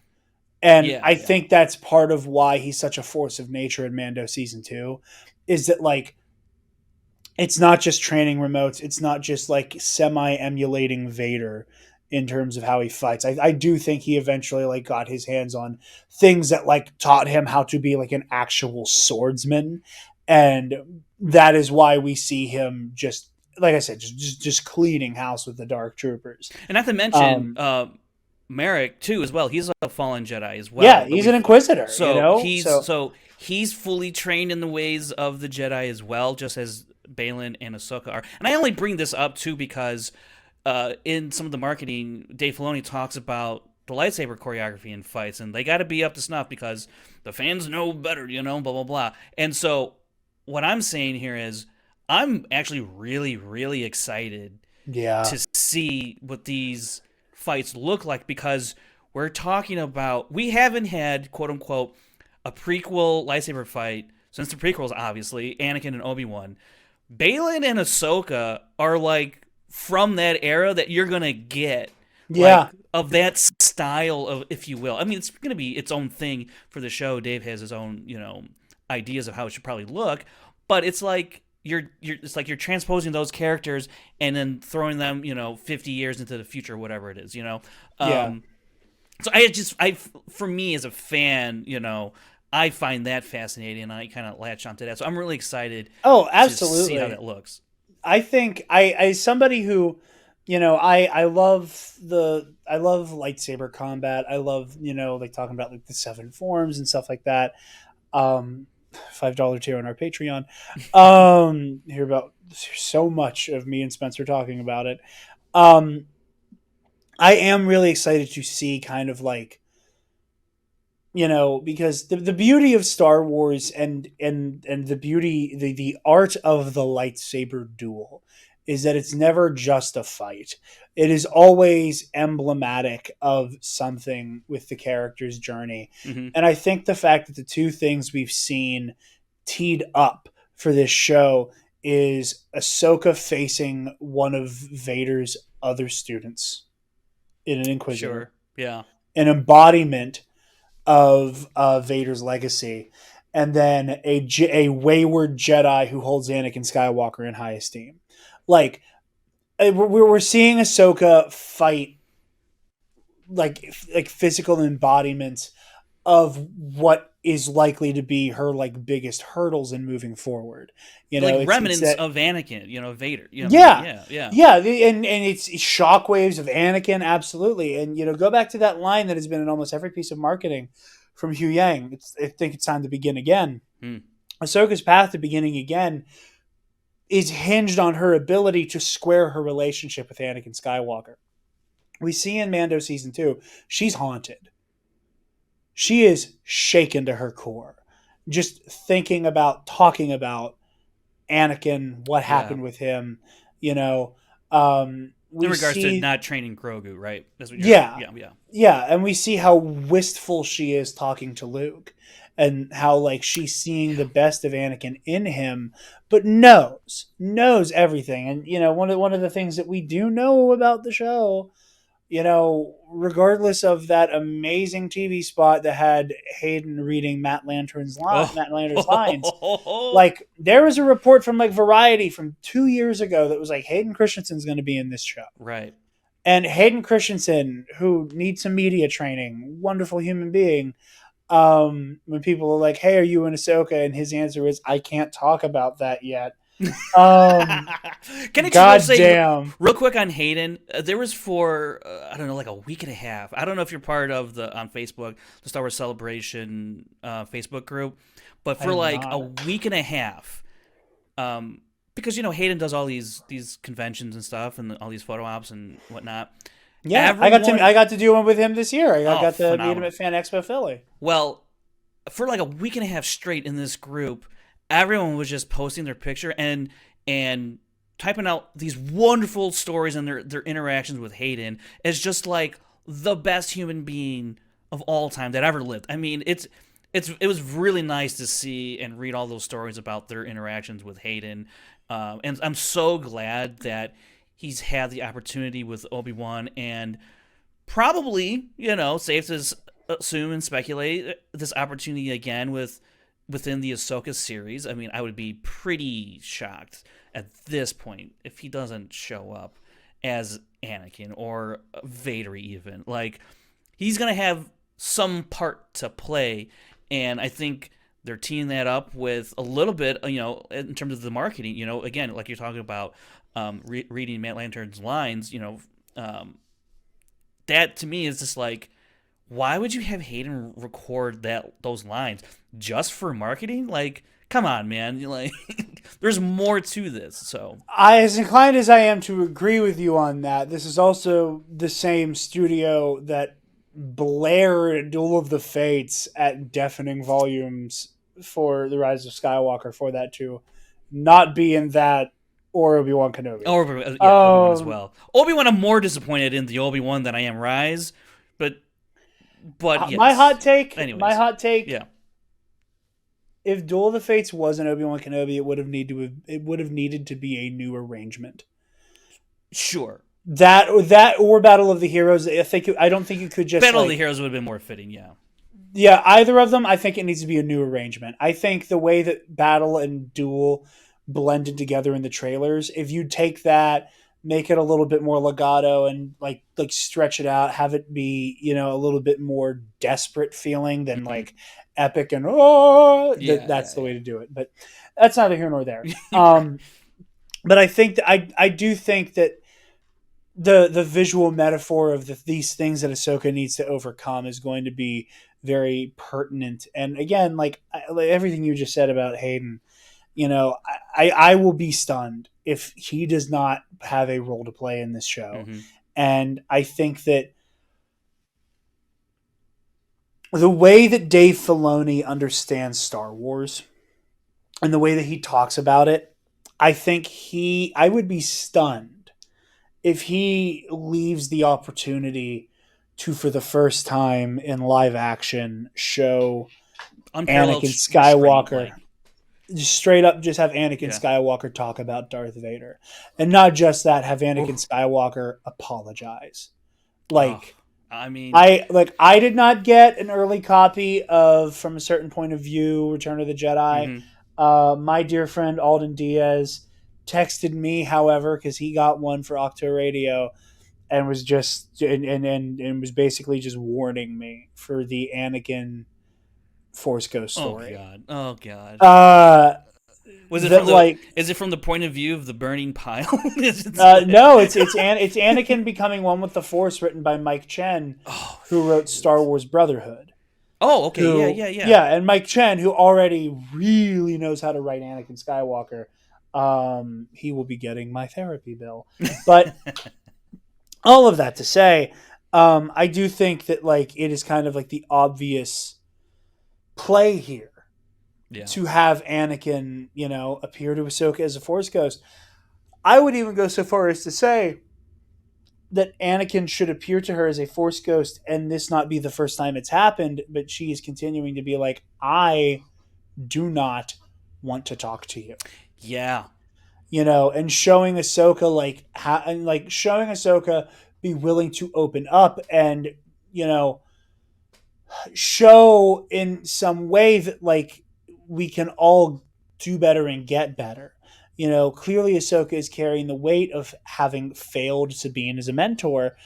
And I think that's part of why he's such a force of nature in Mando season 2, is that, like, it's not just training remotes. It's not just like semi-emulating Vader in terms of how he fights. I do think he eventually, like, got his hands on things that, like, taught him how to be like an actual swordsman. And that is why we see him, just like I said, just cleaning house with the Dark Troopers. And not to mention, Merrick too, as well. He's a fallen Jedi as well. Yeah, he's an Inquisitor. So he's fully trained in the ways of the Jedi as well, just as Baylan and Ahsoka are. And I only bring this up too because in some of the marketing, Dave Filoni talks about the lightsaber choreography in fights, and they got to be up to snuff because the fans know better, blah blah blah. And so what I'm saying here is, I'm actually really, really excited to see what these fights look like, because we're talking about, we haven't had, quote unquote, a prequel lightsaber fight since the prequels, obviously, Anakin and Obi-Wan. Baylan and Ahsoka are like from that era that you're going to get. Like, of that style of, if you will. I mean, it's going to be its own thing for the show. Dave has his own, ideas of how it should probably look, but it's like it's like you're transposing those characters and then throwing them, 50 years into the future, whatever it is, So for me as a fan, I find that fascinating, and I kind of latch onto that. So I'm really excited. Oh, absolutely. To see how that looks. I think I somebody who, I love lightsaber combat. I love, like, talking about like the 7 forms and stuff like that. $5 tier on our Patreon. Hear about so much of me and Spencer talking about it. I am really excited to see kind of like, because the beauty of Star Wars and the beauty, the art of the lightsaber duel is that it's never just a fight. It is always emblematic of something with the character's journey. Mm-hmm. And I think the fact that the two things we've seen teed up for this show is Ahsoka facing one of Vader's other students in an Inquisitor, Sure. Yeah. an embodiment of Vader's legacy, and then a wayward Jedi who holds Anakin Skywalker in high esteem. Like we're seeing Ahsoka fight like physical embodiments of what is likely to be her like biggest hurdles in moving forward. You Like know, it's remnants that of Anakin, Vader. I mean, yeah. yeah, yeah. Yeah, and it's shockwaves of Anakin, absolutely. And go back to that line that has been in almost every piece of marketing from Hugh Yang. I think it's time to begin again. Hmm. Ahsoka's path to beginning again is hinged on her ability to square her relationship with Anakin Skywalker. We see in Mando season 2, she's haunted. She is shaken to her core. Just thinking about, talking about Anakin, what Yeah. happened with him, you know. In We regards to see, not training Grogu, right? That's what you're. yeah, Yeah, yeah. yeah, and we see how wistful she is talking to Luke, and how like she's seeing the best of Anakin in him, but knows everything. And one of the things that we do know about the show, regardless of that amazing TV spot that had Hayden reading Matt Lantern's lines, Oh. like there was a report from like Variety from 2 years ago that was like Hayden Christensen's going to be in this show. Right. And Hayden Christensen, who needs some media training, wonderful human being. When people are like, "Hey, are you in Ahsoka?" and his answer is, "I can't talk about that yet." Um, Can I just real God say damn. real quick on Hayden? There was for I don't know, like a week and a half. I don't know if you're part of the on Facebook the Star Wars Celebration Facebook group, but I for am like a not. week and a half, because Hayden does all these conventions and stuff and all these photo ops and whatnot. Yeah, Everyone, I got to do one with him this year. I oh, got to meet him phenomenal. at Fan Expo Philly. Well, for like a week and a half straight in this group, everyone was just posting their picture and typing out these wonderful stories and their interactions with Hayden as just like the best human being of all time that ever lived. I mean, it was really nice to see and read all those stories about their interactions with Hayden, and I'm so glad that he's had the opportunity with Obi-Wan and probably, safe to assume and speculate this opportunity again within the Ahsoka series. I mean, I would be pretty shocked at this point if he doesn't show up as Anakin or Vader even. Like he's going to have some part to play, and I think they're teeing that up with a little bit, in terms of the marketing. Again, like you're talking about, reading Matt Lantern's lines. Um, that to me is just like, why would you have Hayden record those lines just for marketing? Like, come on, man. Like, there's more to this. So As inclined as I am to agree with you on that, this is also the same studio that blared Duel of the Fates at deafening volumes for The Rise of Skywalker, for that to not be in that or Obi-Wan Kenobi. or yeah, Obi Wan as Um, well. Obi Wan, I'm more disappointed in the Obi Wan than I am Rise, but my yes. hot take, Anyways, yeah, if Duel of the Fates wasn't Obi-Wan Kenobi, it would have needed to be a new arrangement. sure. That or Battle of the Heroes. I don't think you could just Battle of the like, Heroes would have been more fitting. Yeah, yeah, either of them. I think it needs to be a new arrangement. I think the way that Battle and Duel blended together in the trailers, if you take that, make it a little bit more legato and like stretch it out, have it be a little bit more desperate feeling than hmm, like epic and oh, that's the yeah, way to do it. But that's neither here nor there. yeah. But I think that I do think that the visual metaphor of these things that Ahsoka needs to overcome is going to be very pertinent. And again, like everything you just said about Hayden, I will be stunned if he does not have a role to play in this show. hmm And I think that the way that Dave Filoni understands Star Wars and the way that he talks about it, I would be stunned if he leaves the opportunity to, for the first time in live action, show Unparalleled Anakin restraint, Skywalker. like just straight up just have Anakin Yeah. Skywalker talk about Darth Vader, and not just that, have Anakin Oof. Skywalker apologize. Oh, Like I mean, I did not get an early copy of From a Certain Point of View, Return of the Jedi. mhm. My dear friend Alden Diaz texted me, however, because he got one for Octo Radio, and was just and was basically just warning me for the Anakin Force Ghost Oh story. god. Oh god. Uh, Was it that from the? like Is it from the point of view of the burning pile? no, it's Anakin becoming one with the Force, written by Mike Chen, Oh who wrote Star shoot. Wars Brotherhood. Oh, okay. Yeah, Who, yeah, yeah. yeah, and Mike Chen, who already really knows how to write Anakin Skywalker. He will be getting my therapy bill. But all of that to say, I do think that like it is kind of like the obvious play here Yeah. to have Anakin, appear to Ahsoka as a Force ghost. I would even go so far as to say that Anakin should appear to her as a Force ghost, and this not be the first time it's happened, but she is continuing to be like, I do not want to talk to you. Yeah. And showing Ahsoka and like showing Ahsoka be willing to open up and you know show in some way that like we can all do better and get better. Clearly Ahsoka is carrying the weight of having failed Sabine as a mentor,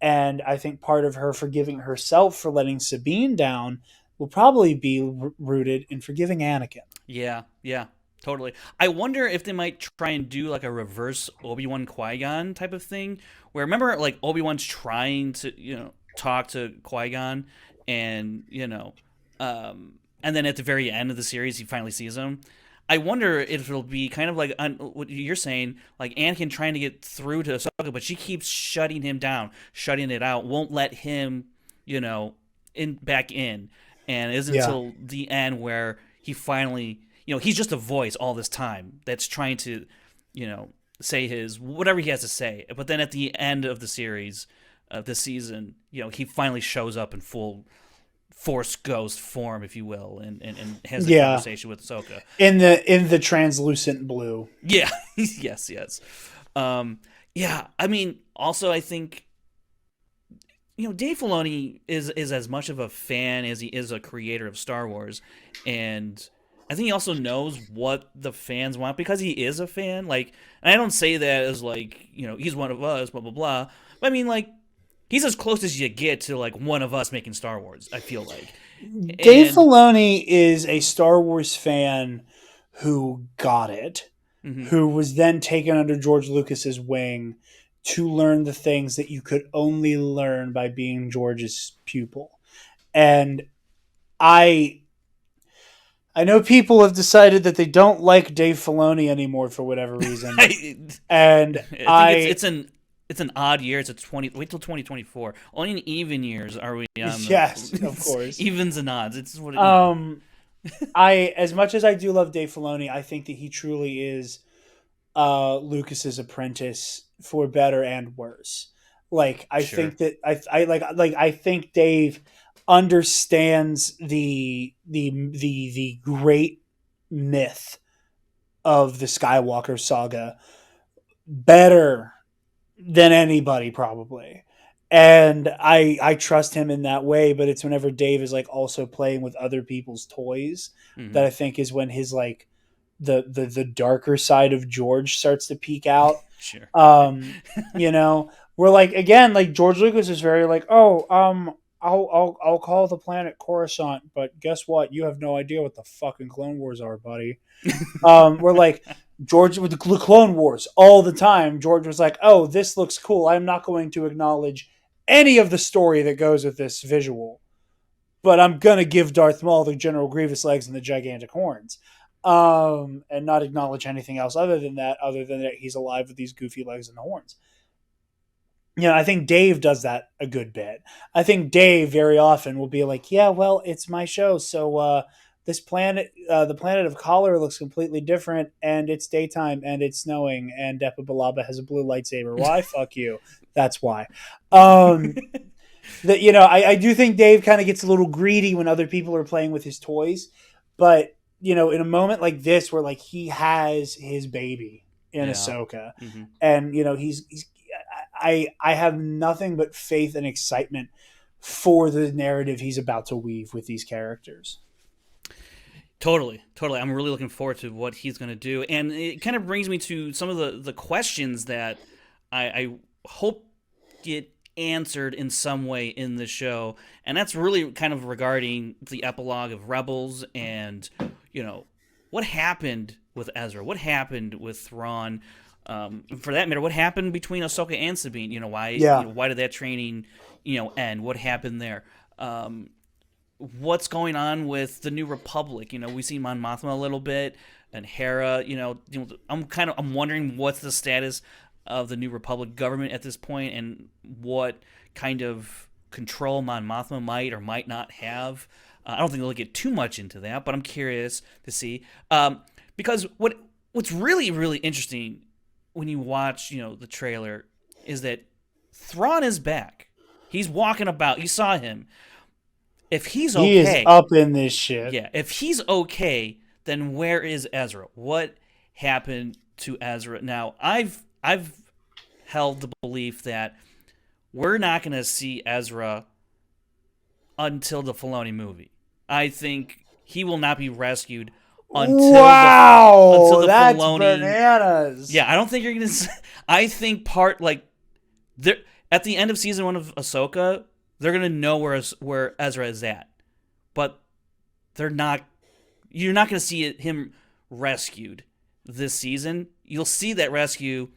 and I think part of her forgiving herself for letting Sabine down will probably be rooted in forgiving Anakin. Yeah. Yeah. Totally. I wonder if they might try and do like a reverse Obi-Wan Qui-Gon type of thing, where remember like Obi-Wan's trying to, talk to Qui-Gon and, and then at the very end of the series he finally sees him. I wonder if it'll be kind of like what you're saying, like Anakin trying to get through to Ahsoka, but she keeps shutting him down, shutting it out, won't let him, back in, and it isn't Yeah. until the end where he finally, he's just a voice all this time that's trying to, say his whatever he has to say, but then at the end of the series, this season, he finally shows up in full Force Ghost form, if you will, and has a Yeah. conversation with Ahsoka. In the translucent blue. Yeah, yes, yes. Yeah, I mean, also, I think Dave Filoni is as much of a fan as he is a creator of Star Wars, and I think he also knows what the fans want because he is a fan. Like, and I don't say that as like he's one of us, blah blah blah. But I mean, like, he's as close as you get to like one of us making Star Wars. I feel like, Dave and Filoni is a Star Wars fan who got it, mhm. who was then taken under George Lucas's wing to learn the things that you could only learn by being George's pupil. And I I know people have decided that they don't like Dave Filoni anymore for whatever reason. I, And I think I it's an odd year. It's a 20. Wait till 2024. Only in even years are we on yes, of the course. evens and odds. It's what Um I as much as I do love Dave Filoni, I think that he truly is Lucas's apprentice for better and worse. Like I Sure. think that I think Dave understands the great myth of the Skywalker saga better than anybody probably. And I trust him in that way, but it's whenever Dave is like also playing with other people's toys that Hmm. I think is when his like the darker side of George starts to peek out. Sure. Um, we're like again, like George Lucas is very like, oh, I'll call the planet Coruscant, but guess what? You have no idea what the fucking Clone Wars are, buddy. We're like George with the Clone Wars all the time. George was like, "Oh, this looks cool. I'm not going to acknowledge any of the story that goes with this visual, but I'm gonna give Darth Maul the General Grievous legs and the gigantic horns, and not acknowledge anything else other than that. Other than that, he's alive with these goofy legs and the horns." I think Dave does that a good bit. I think Dave very often will be like, "Yeah, well, it's my show, so this planet, the planet of Collar, looks completely different, and it's daytime, and it's snowing, and Depa Balaba has a blue lightsaber. Why? Fuck you. That's why." Um, that I do think Dave kind of gets a little greedy when other people are playing with his toys, but in a moment like this where like he has his baby in Yeah. Ahsoka, Hmm. and he's I have nothing but faith and excitement for the narrative he's about to weave with these characters. Totally, totally. I'm really looking forward to what he's going to do, and it kind of brings me to some of the questions that I hope get answered in some way in the show, and that's really kind of regarding the epilogue of Rebels, and you know what happened with Ezra, what happened with Thrawn, for that matter, what happened between Ahsoka and Sabine. Yeah. Why did that training end? What happened there? What's going on with the New Republic? We see Mon Mothma a little bit, and Hera. I'm wondering what's the status of the New Republic government at this point, and what kind of control Mon Mothma might or might not have. I don't think they'll get too much into that, but I'm curious to see. Because what's really really interesting when you watch the trailer is that Thrawn is back. He's walking about. You saw him. If he's He is okay, up in this shit. yeah, if he's okay, then where is Ezra? What happened to Ezra? Now, I've held the belief that we're not going to see Ezra until the Filoni movie. I think he will not be rescued until Wow, the that's Filoni. bananas. Yeah, I don't think you're going to. I think part like there at the end of season 1 of Ahsoka, they're going to know where Ezra is at, but they're not. You're not going to see him rescued this season. You'll see that rescue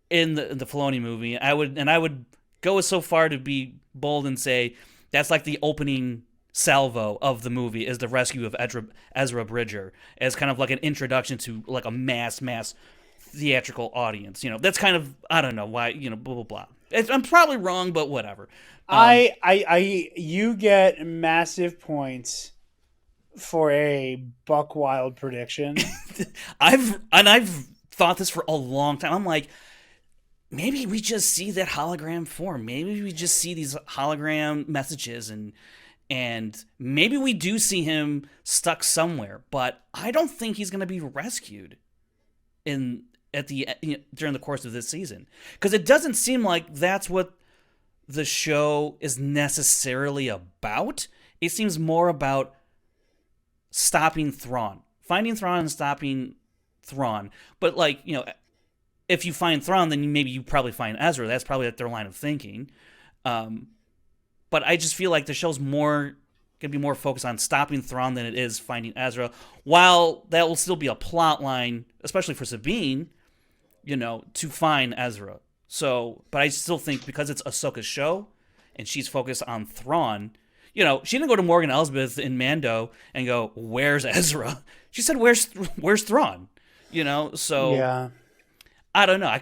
in the Filoni movie. I would go so far to be bold and say that's like the opening salvo of the movie is the rescue of Ezra Bridger as kind of like an introduction to like a mass theatrical audience. That's kind of, I don't know why, blah blah blah. I'm probably wrong, but whatever. You get massive points for a buck wild prediction. I've thought this for a long time. I'm like, maybe we just see that hologram form. Maybe we just see these hologram messages, and maybe we do see him stuck somewhere. But I don't think he's going to be rescued during the course of this season, because it doesn't seem like that's what the show is necessarily about. It seems more about stopping Thrawn, finding Thrawn and stopping Thrawn. But like, if you find Thrawn, then maybe you probably find Ezra. That's probably their line of thinking. But I just feel like the show's gonna be more focused on stopping Thrawn than it is finding Ezra. While that will still be a plot line, especially for Sabine, to find Ezra. So, but I still think because it's Ahsoka's show and she's focused on Thrawn, she didn't go to Morgan Elsbeth in Mando and go, "Where's Ezra?" She said, "Where's Thrawn?" So Yeah. I don't know.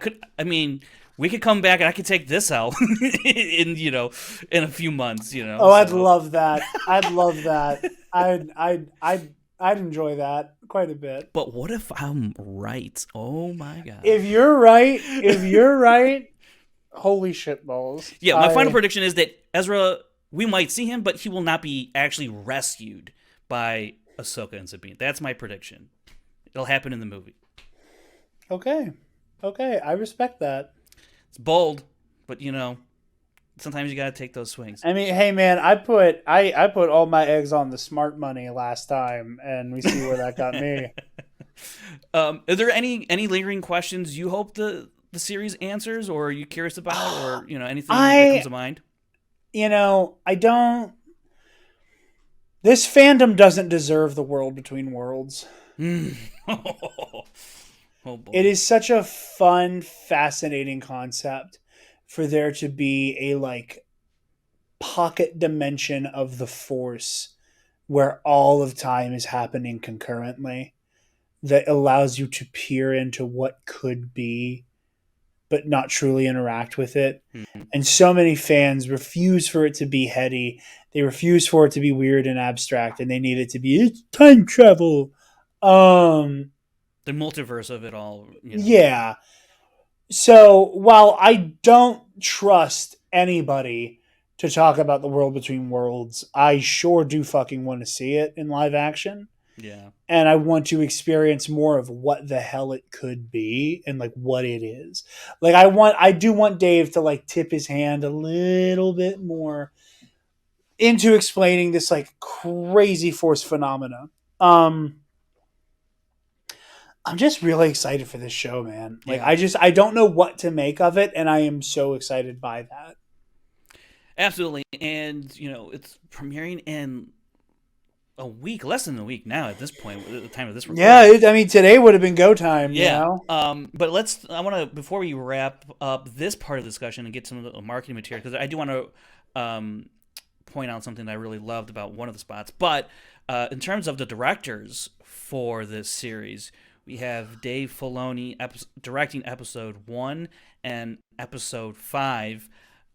We could come back and I could take this out in a few months. Oh, I'd love that. I'd love that. I'd enjoy that quite a bit. But what if I'm right? Oh my god! If you're right, holy shit balls. Yeah, my final prediction is that Ezra, we might see him, but he will not be actually rescued by Ahsoka and Sabine. That's my prediction. It'll happen in the movie. Okay, I respect that. It's bold, but sometimes you got to take those swings. I mean, hey man, I put all my eggs on the smart money last time, and we see where that got me. Are there any lingering questions you hope the series answers, or are you curious about, or anything that comes to mind? I don't. This fandom doesn't deserve the world between worlds. Oh boy. It is such a fun, fascinating concept for there to be a like pocket dimension of the Force where all of time is happening concurrently that allows you to peer into what could be but not truly interact with it. Mm-hmm. And so many fans refuse for it to be heady. They refuse for it to be weird and abstract, and they need it to be it's time travel. The multiverse of it all. Yeah. So while I don't trust anybody to talk about the world between worlds, I sure do fucking want to see it in live action. Yeah. and I want to experience more of what the hell it could be and like what it is. Like I do want Dave to like tip his hand a little bit more into explaining this like crazy force phenomena. Um I'm just really excited for this show, man. Like Yeah. I don't know what to make of it and I am so excited by that. Absolutely. And, it's premiering in a week, less than a week now at this point, at the time of this Yeah, recording. I mean today would have been go time, you Yeah. know. But I want to, before we wrap up this part of the discussion and get some of the marketing material, because I do want to point out something that I really loved about one of the spots. But in terms of the directors for this series, we have Dave Filoni directing episode 1 and episode 5.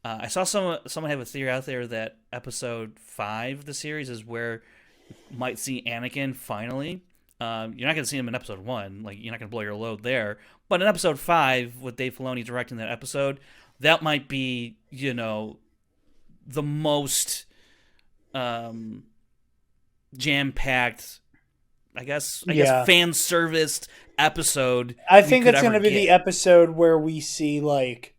I saw someone have a theory out there that episode 5 of the series is where you might see Anakin finally. You're not going to see him in episode 1. Like, you're not going to blow your load there. But in episode 5, with Dave Filoni directing that episode, that might be, the most jam-packed, I guess Yeah. fan serviced episode I we think could that's going ever to be the get. episode where we see like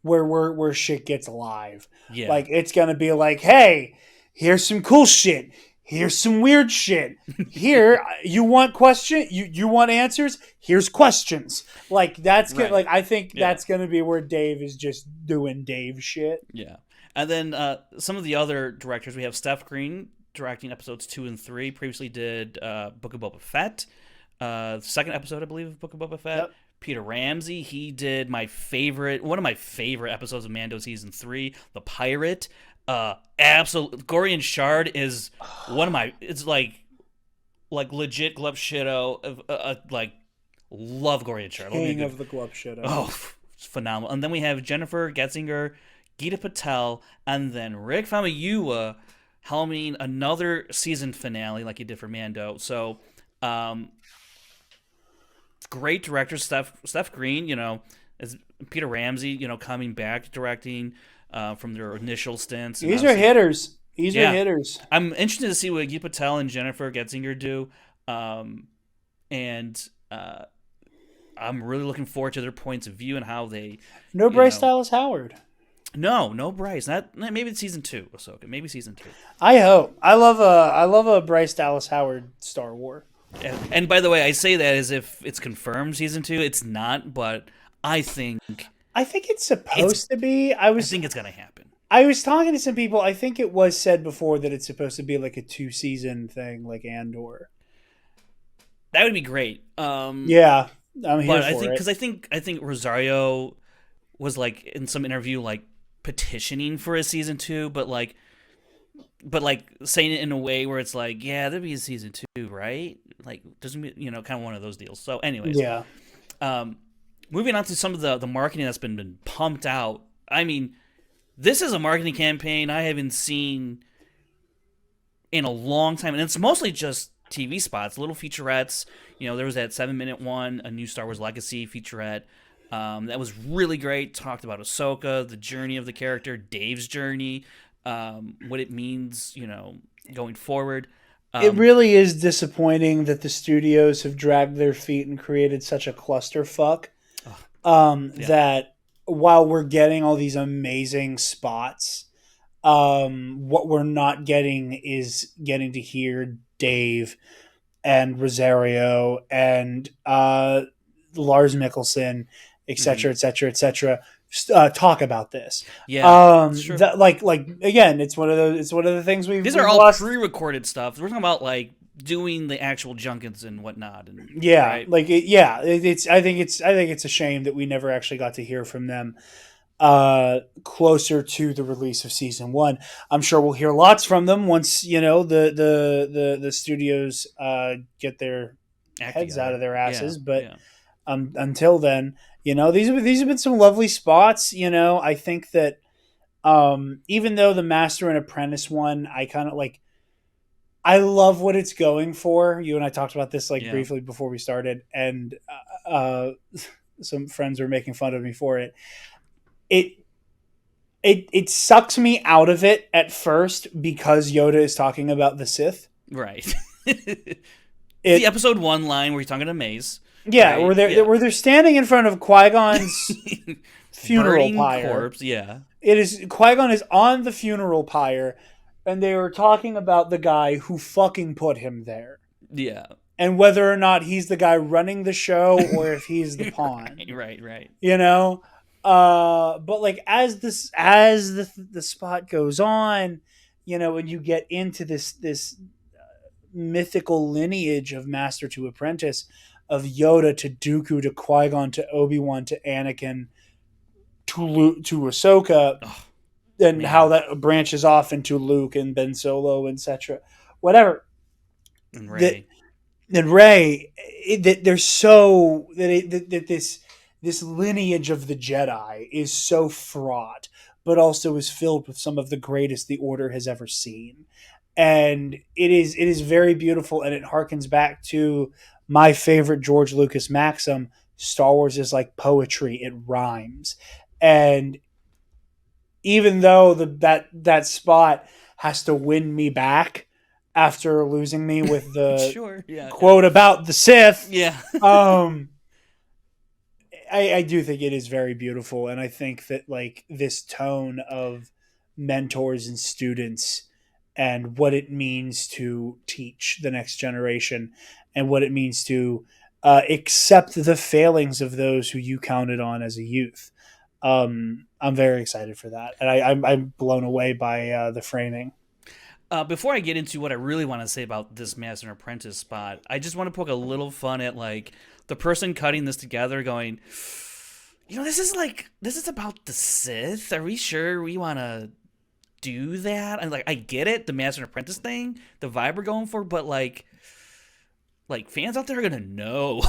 where shit gets live. Yeah. Like it's going to be like, "Hey, here's some cool shit. Here's some weird shit. Here, you want you want answers? Here's questions." Like that's good. Right. Like I think Yeah. that's going to be where Dave is just doing Dave shit. Yeah. And then some of the other directors, we have Steph Green directing episodes 2 and 3. Previously did Book of Boba Fett. Second episode, I believe, of Book of Boba Fett. Yep. Peter Ramsey, he did one of my favorite episodes of Mando season 3, The Pirate. Absolute Gorian Shard is one of my. It's like legit glove shitto. Like love Gorian Shard. King of the glove shit. Oh, it's phenomenal. And then we have Jennifer Getzinger, Gita Patel, and then Rick Famuyiwa helming another season finale like he did for Mando. So, great director Steph Green. As Peter Ramsey, coming back directing from their initial stints. And These are hitters. These are yeah, hitters. I'm interested to see what Gita Patel and Jennifer Getzinger do. And I'm really looking forward to their points of view and how they. No Bryce Dallas Howard. No Bryce. Not maybe it's season 2, Ahsoka. Maybe season 2. I hope. I love a Bryce Dallas Howard Star War. And by the way, I say that as if it's confirmed season 2. It's not, but I think it's supposed to be. I think it's gonna happen. I was talking to some people. I think it was said before that it's supposed to be like a 2-season thing, like Andor. That would be great. Yeah, I'm here but for I think it. because I think Rosario was like in some interview like petitioning for a season 2, but saying it in a way where it's like, yeah, there'd be a season 2, right? Like, doesn't kind of one of those deals. So, anyways, Yeah, moving on to some of the marketing that's been pumped out. I mean, this is a marketing campaign I haven't seen in a long time, and it's mostly just TV spots, little featurettes. There was that 7-minute one, a new Star Wars Legacy featurette. That was really great. Talked about Ahsoka, the journey of the character, Dave's journey, what it means, going forward. it really is disappointing that the studios have dragged their feet and created such a clusterfuck. Yeah. That while we're getting all these amazing spots, what we're not getting is getting to hear Dave and Rosario and Lars Mikkelsen, etc., etc., etc., talk about this. Yeah, it's true. Like again, it's one of those. It's one of the things These we've are all lost. pre-recorded stuff. We're talking about like doing the actual junkets and whatnot. And, Yeah, right? like it's. I think it's a shame that we never actually got to hear from them closer to the release of season 1. I'm sure we'll hear lots from them once the studios get their heads out of their asses. But until then, these have been some lovely spots. I think that even though the Master and Apprentice one, I kind of like. I love what it's going for. You and I talked about this briefly before we started, and some friends were making fun of me for it. It sucks me out of it at first because Yoda is talking about the Sith. Right. It's the episode 1 line where he's talking to Mace. Yeah, right? where they're standing in front of Qui-Gon's funeral Burning pyre. corpse, yeah. It is Qui-Gon is on the funeral pyre, and they were talking about the guy who fucking put him there. Yeah. And whether or not he's the guy running the show or if he's the pawn. Right. You know? But like as the spot goes on, you know, and you get into this mythical lineage of master to apprentice, of Yoda to Dooku to Qui-Gon to Obi-Wan to Anakin to Ahsoka, and how that branches off into Luke and Ben Solo, etc. Whatever. And Rey. There's so that this lineage of the Jedi is so fraught, but also is filled with some of the greatest the Order has ever seen. And it is very beautiful, and it harkens back to my favorite George Lucas maxim: Star Wars is like poetry; it rhymes. And even though that spot has to win me back after losing me with the quote about the Sith, I do think it is very beautiful, and I think that like this tone of mentors and students, and what it means to teach the next generation, and what it means to accept the failings of those who you counted on as a youth. I'm very excited for that, and I'm blown away by the framing. Before I get into what I really want to say about this Master and Apprentice spot, I just want to poke a little fun at like the person cutting this together, going, you know, this is about the Sith. Are we sure we want to do that? And like, I get it, the Master and Apprentice thing, the vibe we're going for, but like fans out there are gonna know,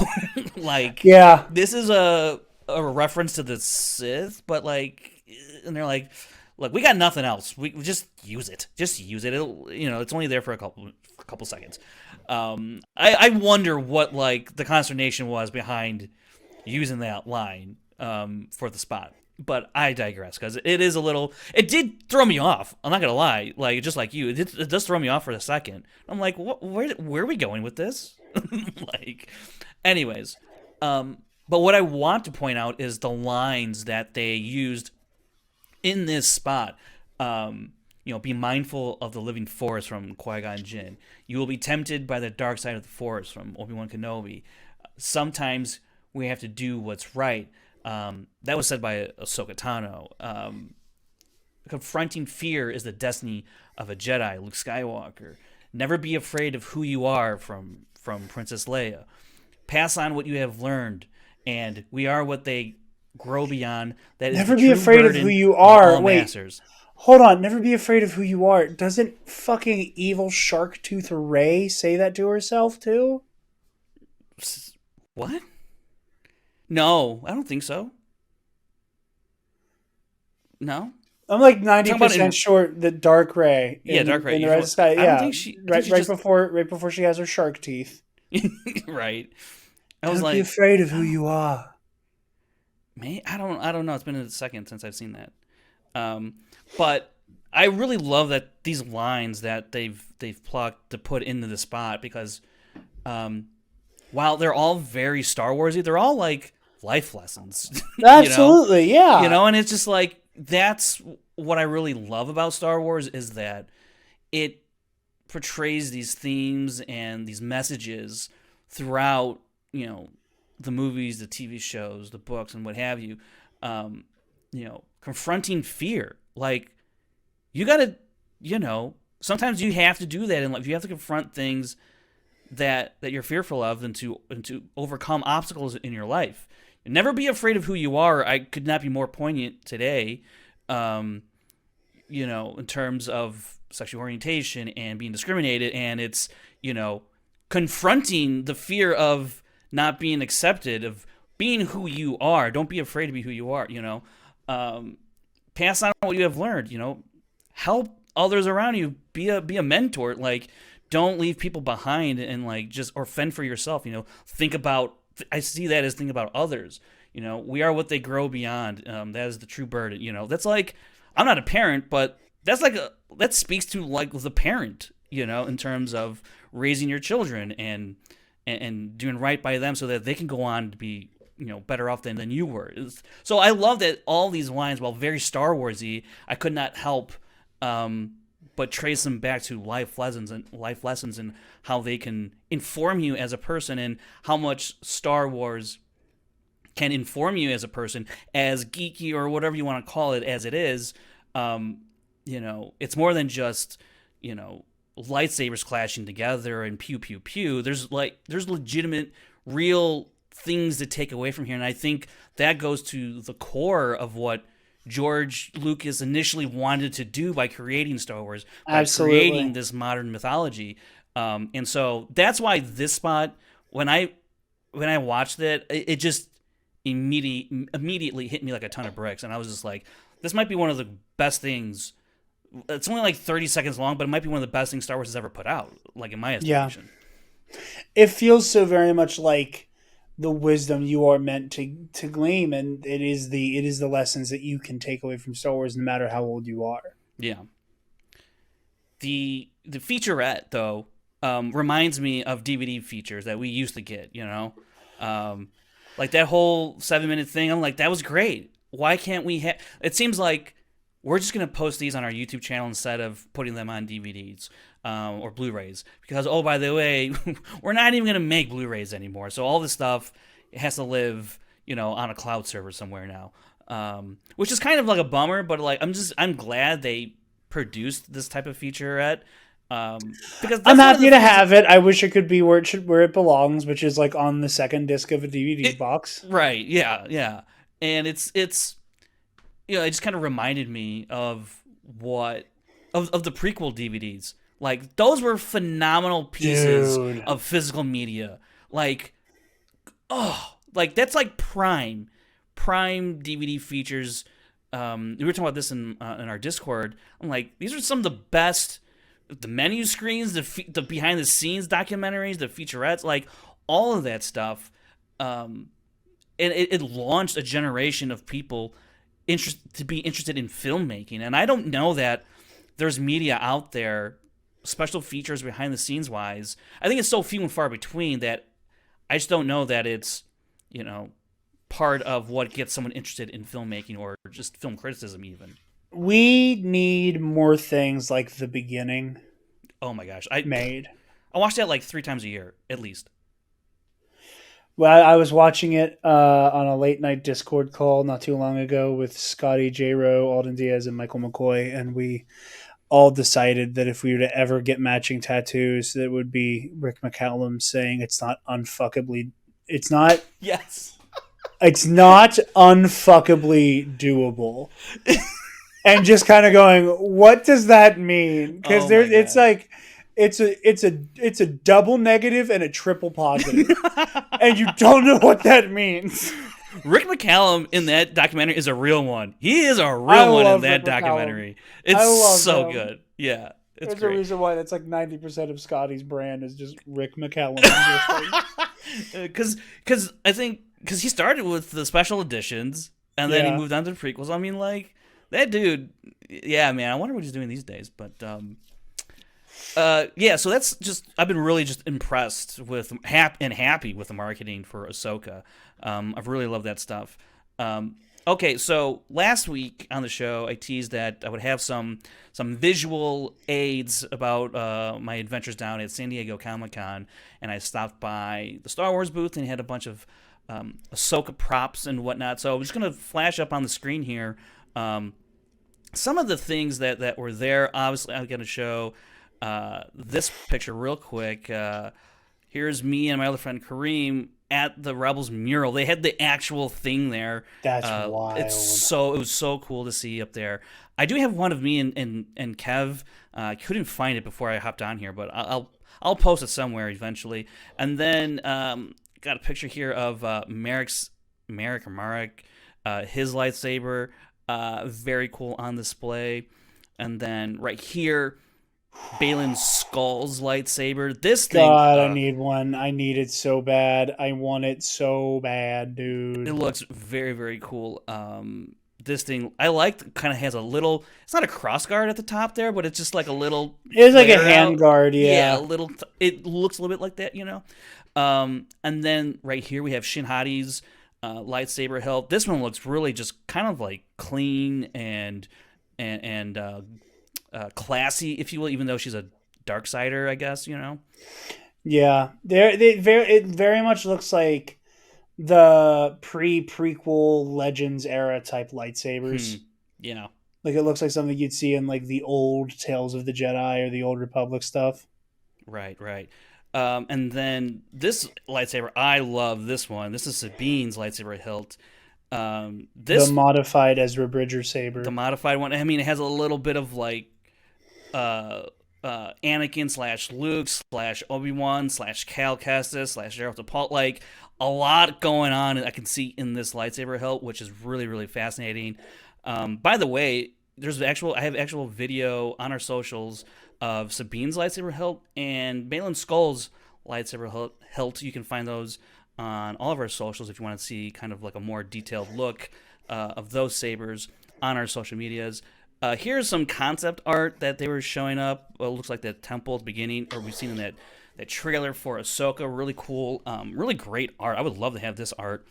this is a reference to the Sith, but like, and they're like, look, we got nothing else. We just use it. Just use it. It'll, you know, it's only there for a couple seconds. I wonder what like the consternation was behind using that line for the spot. But I digress, because it is a little. It did throw me off. I'm not gonna lie. Like, just like you, it does throw me off for a second. I'm like, where are we going with this? Like, anyways. But what I want to point out is the lines that they used in this spot. You know, be mindful of the living force from Qui-Gon Jinn. You will be tempted by the dark side of the force from Obi-Wan Kenobi. Sometimes we have to do what's right. That was said by Ahsoka Tano. Confronting fear is the destiny of a Jedi, Luke Skywalker. Never be afraid of who you are from Princess Leia. Pass on what you have learned, and we are what they grow beyond. That is never be afraid of who you are. Wait, masters. Hold on. Never be afraid of who you are. Doesn't fucking evil shark tooth Rey say that to herself too? What? No, I don't think so. No. I'm like 90% sure that Dark Rey. Dark Rey. In the Red Sky. I don't think she. Right before she has her shark teeth. Right. Don't be afraid of who you are. Man, I don't know. It's been a second since I've seen that. But I really love that these lines that they've plucked to put into the spot, because while they're all very Star Warsy, they're all like life lessons. Absolutely, yeah. You know, and it's just like, that's what I really love about Star Wars, is that it portrays these themes and these messages throughout, you know, the movies, the TV shows, the books, and what have you. You know, confronting fear. Like, you gotta, you know, sometimes you have to do that in life. You have to confront things that you're fearful of, and to overcome obstacles in your life. Never be afraid of who you are. I could not be more poignant today, you know, in terms of sexual orientation and being discriminated, and it's, you know, confronting the fear of not being accepted, of being who you are. Don't be afraid to be who you are, you know. Pass on what you have learned, you know. Help others around you. Be a mentor. Like, don't leave people behind, and like just, or fend for yourself, you know. I see that as think about others. You know, we are what they grow beyond. That is the true burden. You know, that's like, I'm not a parent, but that's like that speaks to like the parent, you know, in terms of raising your children and and doing right by them so that they can go on to be better off than you were. So I love that all these lines, while very Star Warsy, I could not help but trace them back to life lessons and how they can inform you as a person, and how much Star Wars can inform you as a person, as geeky or whatever you want to call it as it is. It's more than just lightsabers clashing together and pew pew pew. There's legitimate, real things to take away from here, and I think that goes to the core of what George Lucas initially wanted to do by creating Star Wars, by Absolutely. creating this modern mythology. And so that's why this spot, when I watched it, it just immediately hit me like a ton of bricks, and I was just like, this might be one of the best things. It's only like 30 seconds long, but it might be one of the best things Star Wars has ever put out, like in my estimation. It feels so very much like the wisdom you are meant to glean, and it is the lessons that you can take away from Star Wars, no matter how old you are. Yeah. The featurette though reminds me of DVD features that we used to get. Like that whole 7-minute thing. I'm like, that was great. Why can't we have? It seems like we're just gonna post these on our YouTube channel instead of putting them on DVDs. Or Blu-rays, because by the way, we're not even gonna make Blu-rays anymore. So all this stuff has to live, on a cloud server somewhere now, which is kind of like a bummer. But like, I'm glad they produced this type of featurette, because I'm happy to have it. I wish it could be where it belongs, which is like on the second disc of a DVD box. Right? Yeah. And it's it just kind of reminded me of of the prequel DVDs. Like, those were phenomenal pieces of physical media. Like, that's like prime DVD features. We were talking about this in our Discord. I'm like, these are some of the best. The menu screens, the behind the scenes documentaries, the featurettes, like all of that stuff. And it launched a generation of people to be interested in filmmaking. And I don't know that there's media out there, special features behind the scenes wise. I think it's so few and far between that I just don't know that it's part of what gets someone interested in filmmaking or just film criticism even. We need more things like The Beginning. Oh my gosh, I watch that like 3 times a year at least. Well, I was watching it on a late night Discord call not too long ago with Scotty, J-Ro, Alden Diaz, and Michael McCoy, and we all decided that if we were to ever get matching tattoos, that would be Rick McCallum saying it's not unfuckably doable. And just kind of going, what does that mean? Because it's like it's a double negative and a triple positive. And you don't know what that means. Rick McCallum in that documentary is a real one. He is a real one in that documentary. It's so good. Yeah. There's great. A reason why that's like 90% of Scotty's brand is just Rick McCallum. Because I think he started with the special editions and then he moved on to the prequels. I mean, like, that dude, yeah, man, I wonder what he's doing these days. But so that's just, I've been really just impressed with and happy with the marketing for Ahsoka. I've really loved that stuff. Okay, so last week on the show, I teased that I would have some visual aids about my adventures down at San Diego Comic-Con, and I stopped by the Star Wars booth and had a bunch of Ahsoka props and whatnot. So I'm just going to flash up on the screen here some of the things that were there. Obviously, I'm going to show this picture real quick. Here's me and my other friend Kareem at the Rebels mural. They had the actual thing there. That's wild. It was so cool to see up there. I do have one of me and Kev. I couldn't find it before I hopped on here, but I'll post it somewhere eventually. And then got a picture here of Marek, his lightsaber, very cool on display. And then right here, Baylan Skoll's lightsaber. This thing, God, I need one. I need it so bad. I want it so bad, dude. It looks very, very cool. this thing, I like, kind of has a little, it's not a cross guard at the top there, but it's just like a little It's like a flare hand out. guard, Yeah, a yeah. little, it looks a little bit like that, and then right here we have Shin Hati's lightsaber hilt. This one looks really just kind of like clean and classy, if you will, even though she's a dark sider, I guess, Yeah. It very much looks like the prequel Legends era type Hmm. lightsabers. Yeah. Like it looks like something you'd see in like the old Tales of the Jedi or the old Republic stuff. Right, right. And then this lightsaber, I love this one. This is Sabine's lightsaber hilt. The This modified Ezra Bridger the saber. modified one. I mean, it has a little bit of like uh, Anakin slash Luke slash Obi-Wan slash Cal Kestis slash Gerald DePaul. Like a lot going on. I can see in this lightsaber hilt, which is really really fascinating. By the way, I have actual video on our socials of Sabine's lightsaber hilt and Balin Skull's lightsaber hilt. You can find those on all of our socials if you want to see kind of like a more detailed look of those sabers on our social medias. Here's some concept art that they were showing up. Well, it looks like the temple at the beginning, or we've seen in that trailer for Ahsoka. Really cool, really great art. I would love to have this art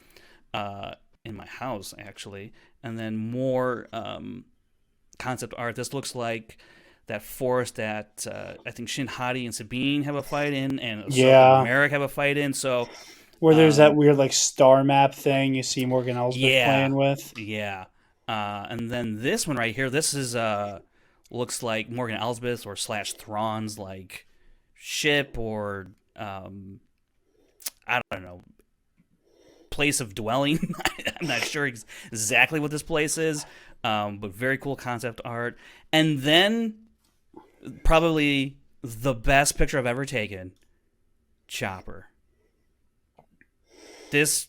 in my house, actually. And then more concept art. This looks like that forest that I think Shin Hati and Sabine have a fight in, and Ahsoka and Yeah. Merrick have a fight in. So, Where there's that um, weird like star map thing you see Morgan Elsbeth yeah, playing with. yeah. And then this one right here, this is looks like Morgan Elsbeth or slash Thrawn's like ship or I don't know, place of dwelling. I'm not sure exactly what this place is, but very cool concept art. And then probably the best picture I've ever taken, Chopper. This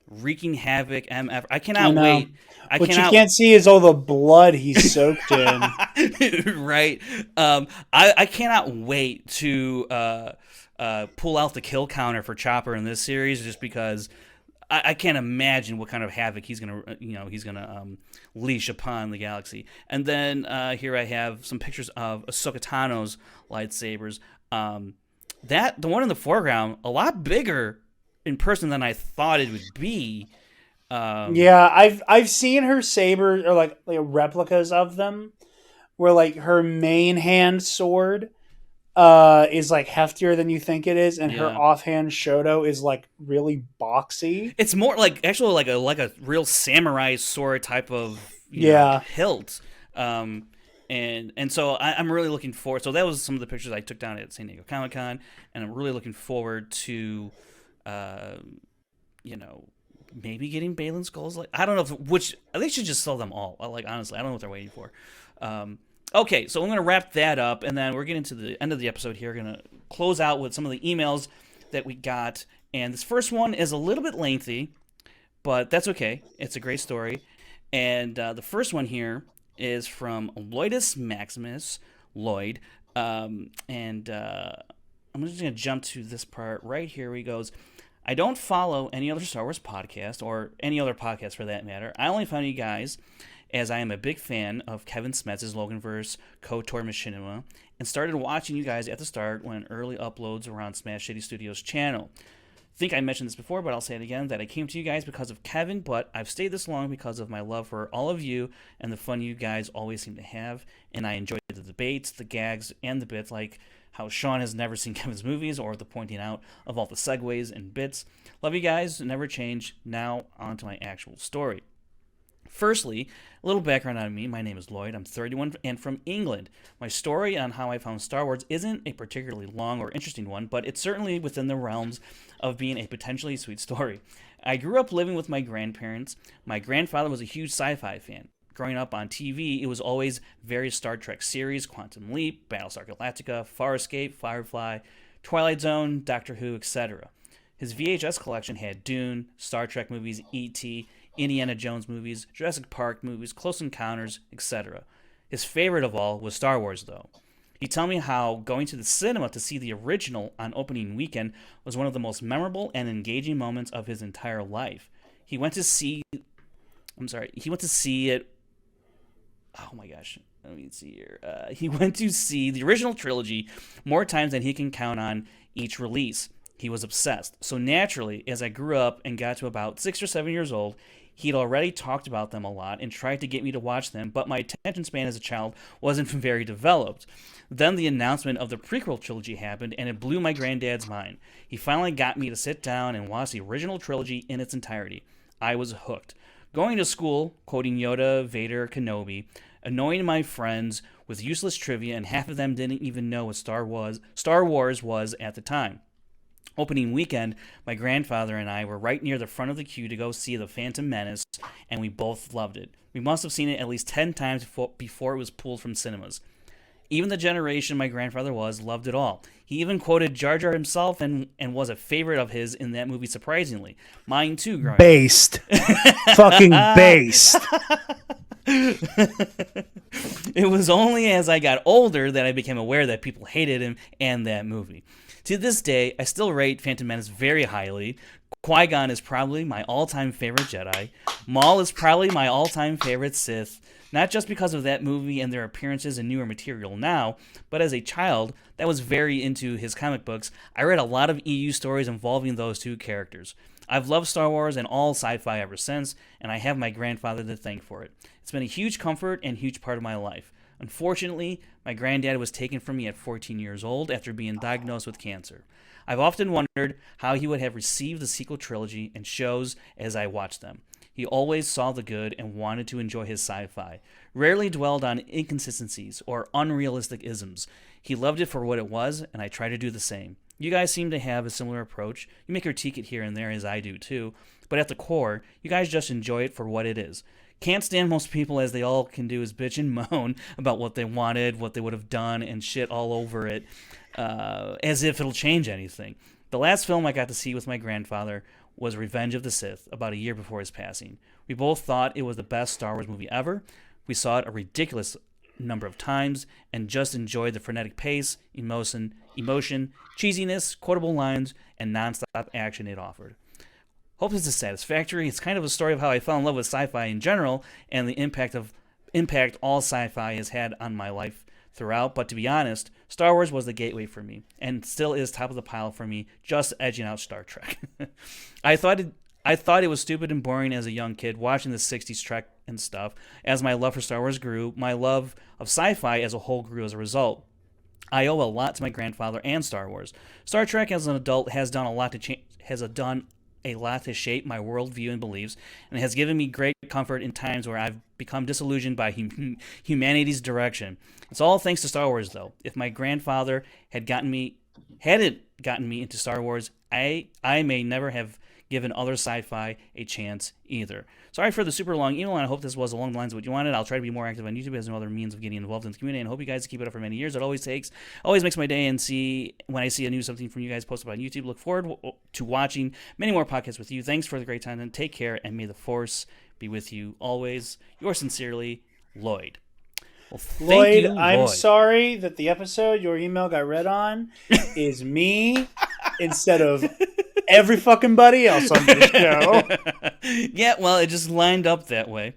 wreaking havoc MF. I I cannot know. wait. I What you cannot. can't see is all the blood he's soaked in. Right. I cannot wait to pull out the kill counter for Chopper in this series, just because I can't imagine what kind of havoc he's gonna leash upon the galaxy. And then here I have some pictures of Ahsoka Tano's lightsabers. The one in the foreground, a lot bigger in person than I thought it would be. Um, Yeah, I've seen her saber or like replicas of them where like her main hand sword is like heftier than you think it is, and her yeah. offhand shoto is like really boxy. It's more like actually like a real samurai sword type of Yeah. hilt. Um, and so I'm really looking forward. So that was some of the pictures I took down at San Diego Comic Con, and I'm really looking forward to, uh, you know, maybe getting Balin Skulls. Like I don't know which they should just sell them all. Like honestly, I don't know what they're waiting for. Okay, so I'm going to wrap that up, and then we're getting to the end of the episode here. We're going to close out with some of the emails that we got. And this first one is a little bit lengthy, but that's okay. It's a great story. And the first one here is from Lloydus Maximus, Lloyd. And I'm just going to jump to this part right here where he goes, I don't follow any other Star Wars podcast, or any other podcast for that matter. I only found you guys as I am a big fan of Kevin Smets's Loganverse KOTOR Machinima, and started watching you guys at the start when early uploads were on Smash Shady Studios channel. I think I mentioned this before, but I'll say it again, that I came to you guys because of Kevin, but I've stayed this long because of my love for all of you and the fun you guys always seem to have, and I enjoy the debates, the gags, and the bits, like how Sean has never seen Kevin's movies, or the pointing out of all the segues and bits. Love you guys, never change. Now, on to my actual story. Firstly, a little background on me. My name is Lloyd. I'm 31 and from England. My story on how I found Star Wars isn't a particularly long or interesting one, but it's certainly within the realms of being a potentially sweet story. I grew up living with my grandparents. My grandfather was a huge sci-fi fan. Growing up on TV, it was always various Star Trek series, Quantum Leap, Battlestar Galactica, Farscape, Firefly, Twilight Zone, Doctor Who, etc. His VHS collection had Dune, Star Trek movies, E.T., Indiana Jones movies, Jurassic Park movies, Close Encounters, etc. His favorite of all was Star Wars, though. He'd tell me how going to the cinema to see the original on opening weekend was one of the most memorable and engaging moments of his entire life. He went to see I'm sorry. He went to see it. Oh my gosh. Let me see here. He went to see the original trilogy more times than he can count on each release. He was obsessed. So naturally, as I grew up and got to about 6 or 7 years old, he'd already talked about them a lot and tried to get me to watch them, but my attention span as a child wasn't very developed. Then the announcement of the prequel trilogy happened, and it blew my granddad's mind. He finally got me to sit down and watch the original trilogy in its entirety. I was hooked. Going to school, quoting Yoda, Vader, Kenobi, annoying my friends with useless trivia, and half of them didn't even know what Star Wars was at the time. Opening weekend, my grandfather and I were right near the front of the queue to go see The Phantom Menace, and we both loved it. We must have seen it at least 10 times before it was pulled from cinemas. Even the generation my grandfather was loved it all. He even quoted Jar Jar himself and was a favorite of his in that movie, surprisingly. Mine too, growing Based. Fucking based. It was only as I got older that I became aware that people hated him and that movie. To this day, I still rate Phantom Menace very highly. Qui-Gon is probably my all-time favorite Jedi. Maul is probably my all-time favorite Sith. Not just because of that movie and their appearances in newer material now, but as a child that was very into his comic books, I read a lot of EU stories involving those two characters. I've loved Star Wars and all sci-fi ever since, and I have my grandfather to thank for it. It's been a huge comfort and huge part of my life. Unfortunately, my granddad was taken from me at 14 years old after being diagnosed with cancer. I've often wondered how he would have received the sequel trilogy and shows as I watched them. He always saw the good and wanted to enjoy his sci-fi, rarely dwelled on inconsistencies or unrealistic isms. He loved it for what it was, and I try to do the same. You guys seem to have a similar approach. You may critique it here and there, as I do too, but at the core, you guys just enjoy it for what it is. Can't stand most people, as they all can do is bitch and moan about what they wanted, what they would have done, and shit all over it, as if it'll change anything. The last film I got to see with my grandfather was Revenge of the Sith, about a year before his passing. We both thought it was the best Star Wars movie ever. We saw it a ridiculous number of times and just enjoyed the frenetic pace, emotion, cheesiness, quotable lines, and nonstop action it offered. Hope this is satisfactory. It's kind of a story of how I fell in love with sci-fi in general and the impact all sci-fi has had on my life throughout. But to be honest, Star Wars was the gateway for me and still is top of the pile for me, just edging out Star Trek. I thought it was stupid and boring as a young kid watching the 60s Trek and stuff. As my love for Star Wars grew, my love of sci-fi as a whole grew as a result. I owe a lot to my grandfather and Star Wars. Star Trek as an adult has done a lot to shape my worldview and beliefs, and has given me great comfort in times where I've become disillusioned by humanity's direction. It's all thanks to Star Wars, though. If my grandfather hadn't gotten me into Star Wars, I may never have given other sci-fi a chance either. Sorry for the super long email, and I hope this was along the lines of what you wanted. I'll try to be more active on YouTube as no other means of getting involved in the community, and I hope you guys keep it up for many years. It always makes my day, and when I see a new something from you guys posted on YouTube. Look forward to watching many more podcasts with you. Thanks for the great time, and take care, and may the Force be with you always. Yours sincerely, Lloyd. Well, Lloyd, you, I'm Lloyd. sorry that the episode your email got read on is me instead of every fucking buddy else on this show. Yeah, well, it just lined up that way.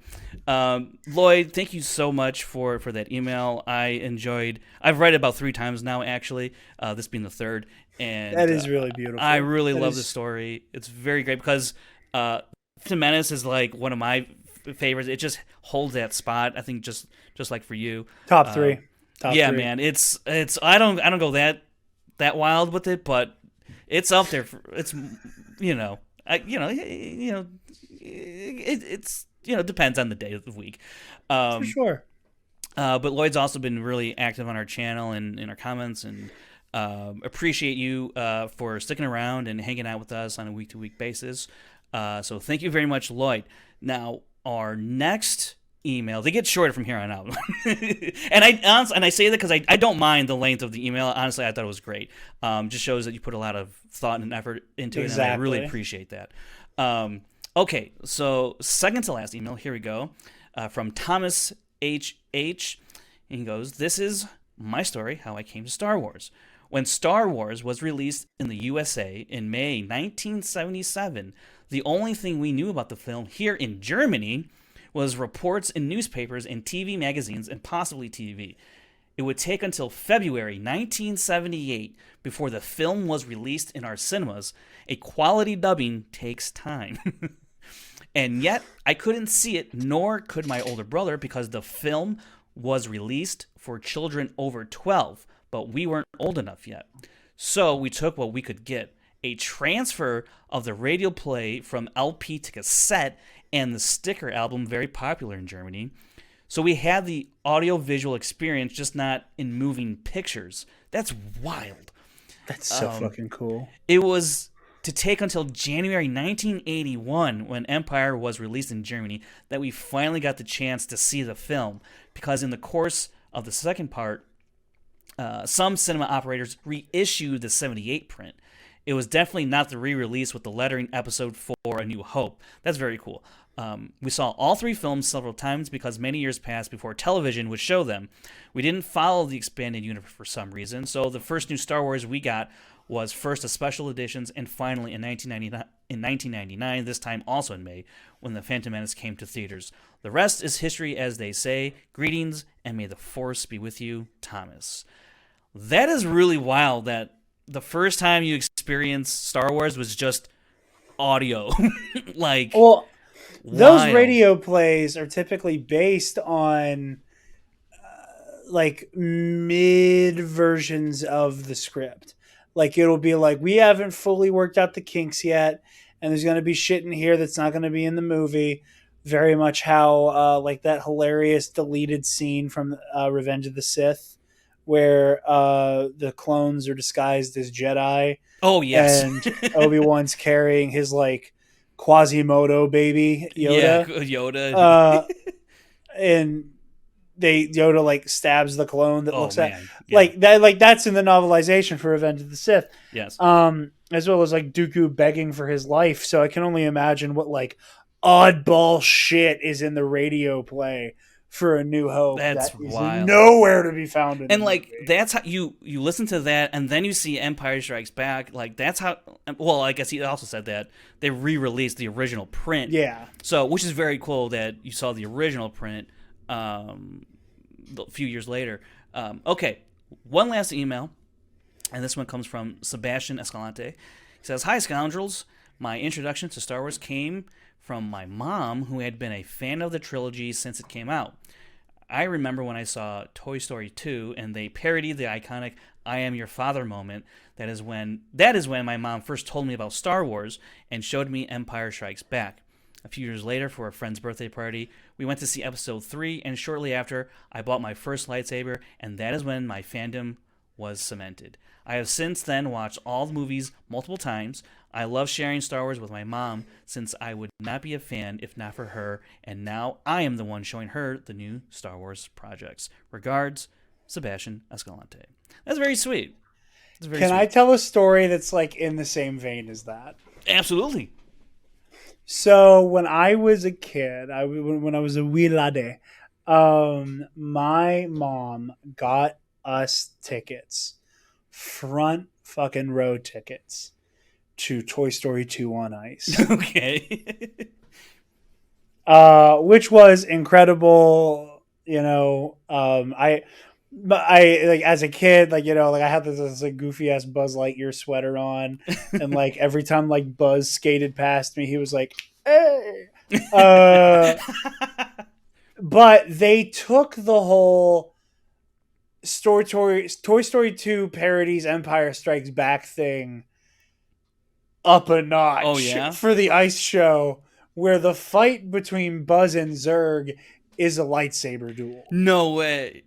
Lloyd, thank you so much for that email. I've read it about 3 times now, actually, this being the third. And That is really beautiful. I really love the story. It's very great because Phantom Menace is like one of my favorites. It just holds that spot, I think, just like for you. Top three. Top yeah, three. man. It's I don't go that wild with it, but it's up there. It's it's depends on the day of the week. For sure. But Lloyd's also been really active on our channel and in our comments, and appreciate you for sticking around and hanging out with us on a week-to-week basis. So thank you very much, Lloyd. Now, our next email, they get shorter from here on out. and I say that because I don't mind the length of the email. Honestly, I thought it was great. Just shows that you put a lot of thought and effort into it, and I really appreciate that. Okay, so second to last email, here we go, from Thomas H.H. He goes, "This is my story, how I came to Star Wars. When Star Wars was released in the USA in May 1977, the only thing we knew about the film here in Germany was reports in newspapers and TV magazines and possibly TV. It would take until February 1978 before the film was released in our cinemas. A quality dubbing takes time. And yet, I couldn't see it, nor could my older brother, because the film was released for children over 12, but we weren't old enough yet. So we took what we could get: a transfer of the radio play from LP to cassette and the sticker album, very popular in Germany. So we had the audio-visual experience, just not in moving pictures. That's wild. That's so fucking cool. It was to take until January 1981, when Empire was released in Germany, that we finally got the chance to see the film. Because in the course of the second part, some cinema operators reissued the 78 print. It was definitely not the re-release with the lettering episode for A New Hope. That's very cool. We saw all three films several times because many years passed before television would show them. We didn't follow the expanded universe for some reason, so the first new Star Wars we got was first a special editions and finally in 1999, this time also in May, when The Phantom Menace came to theaters. The rest is history, as they say. Greetings, and may the Force be with you, Thomas. That is really wild that the first time you experienced Star Wars was just audio. Like, well, those wild. radio plays are typically based on like mid versions of the script. Like, it'll be like, we haven't fully worked out the kinks yet, and there's going to be shit in here that's not going to be in the movie. Very much how like that hilarious deleted scene from Revenge of the Sith, where the clones are disguised as Jedi. Oh, yes. And Obi-Wan's carrying his like Quasimodo baby Yoda. Yeah, Yoda. And Yoda like stabs the clone that looks at Yeah. like that. Like, that's in the novelization for Revenge of the Sith. Yes. As well as like Dooku begging for his life. So I can only imagine what like oddball shit is in the radio play for A New Hope. That's that is wild. nowhere to be found in And the like movie. that's how you listen to that, and then you see Empire Strikes Back. Like, that's how. Well, I guess he also said that they re-released the original print. Yeah. So, which is very cool that you saw the original print a few years later. Okay, one last email, and this one comes from Sebastian Escalante. He says, "Hi, Scoundrels. My introduction to Star Wars came from my mom, who had been a fan of the trilogy since it came out. I remember when I saw Toy Story 2 and they parodied the iconic I am your father moment. That is when my mom first told me about Star Wars and showed me Empire Strikes Back. A few years later, for a friend's birthday party, we went to see episode 3, and shortly after, I bought my first lightsaber, and that is when my fandom was cemented. I have since then watched all the movies multiple times. I love sharing Star Wars with my mom, since I would not be a fan if not for her, and now I am the one showing her the new Star Wars projects. Regards, Sebastian Escalante." That's very sweet. Can I tell a story that's like in the same vein as that? Absolutely. So when I was a kid, when I was a wee laddie, my mom got us tickets, front fucking row tickets, to Toy Story 2 on Ice. Okay. Which was incredible. You know, I like as a kid, like, you know, like I had this like goofy ass Buzz Lightyear sweater on, and like every time like Buzz skated past me, he was like, "Hey." But they took the whole Toy Story 2 parodies Empire Strikes Back thing up a notch for the ice show, where the fight between Buzz and Zurg is a lightsaber duel. No way.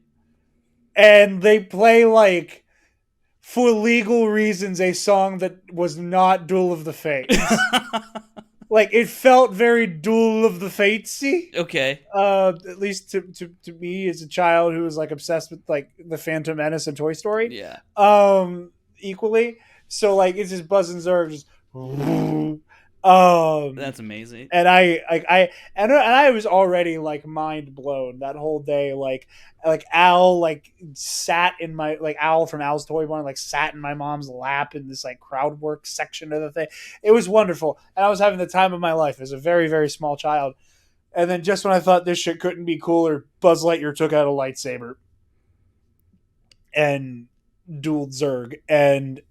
And they play, like, for legal reasons, a song that was not Duel of the Fates. Like, it felt very Duel of the Fates-y. Okay. At least to me as a child who was like obsessed with like the Phantom Menace and Toy Story. Yeah. Equally. So like it's just Buzz and Zurg just. That's amazing. And I was already like mind blown that whole day. Like Al like sat in my like Al from Al's Toy Barn like sat in my mom's lap in this like crowd work section of the thing. It was wonderful, and I was having the time of my life as a very, very small child. And then just when I thought this shit couldn't be cooler, Buzz Lightyear took out a lightsaber and dueled Zurg. And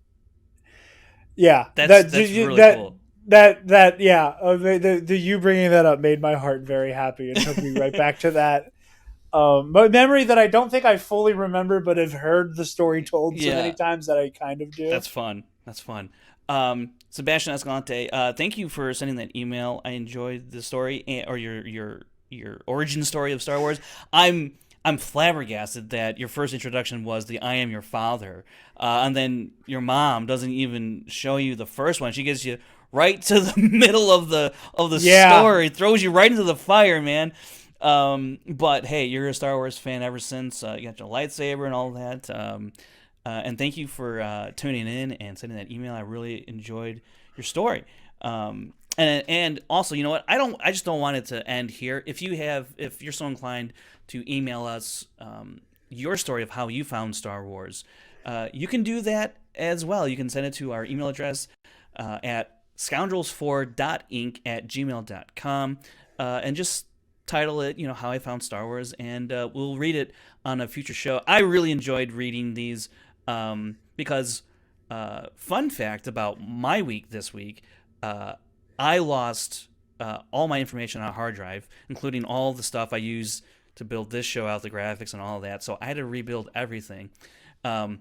yeah, That's really cool. the you bringing that up made my heart very happy and took me right back to that memory that I don't think I fully remember, but have heard the story told so many times that I kind of do. That's fun. Sebastian Escalante, thank you for sending that email. I enjoyed the story or your origin story of Star Wars. I'm flabbergasted that your first introduction was the "I am your father," and then your mom doesn't even show you the first one. She gets you right to the middle of the story, throws you right into the fire, man. But hey, you're a Star Wars fan ever since. You got your lightsaber and all that. And thank you for tuning in and sending that email. I really enjoyed your story. And also, you know what? I just don't want it to end here. If you're so inclined to email us your story of how you found Star Wars, you can do that as well. You can send it to our email address at scoundrels4.inc@gmail.com and just title it, how I found Star Wars, and we'll read it on a future show. I really enjoyed reading these because fun fact about my week this week, I lost all my information on a hard drive, including all the stuff I used to build this show out, the graphics and all of that. So I had to rebuild everything. And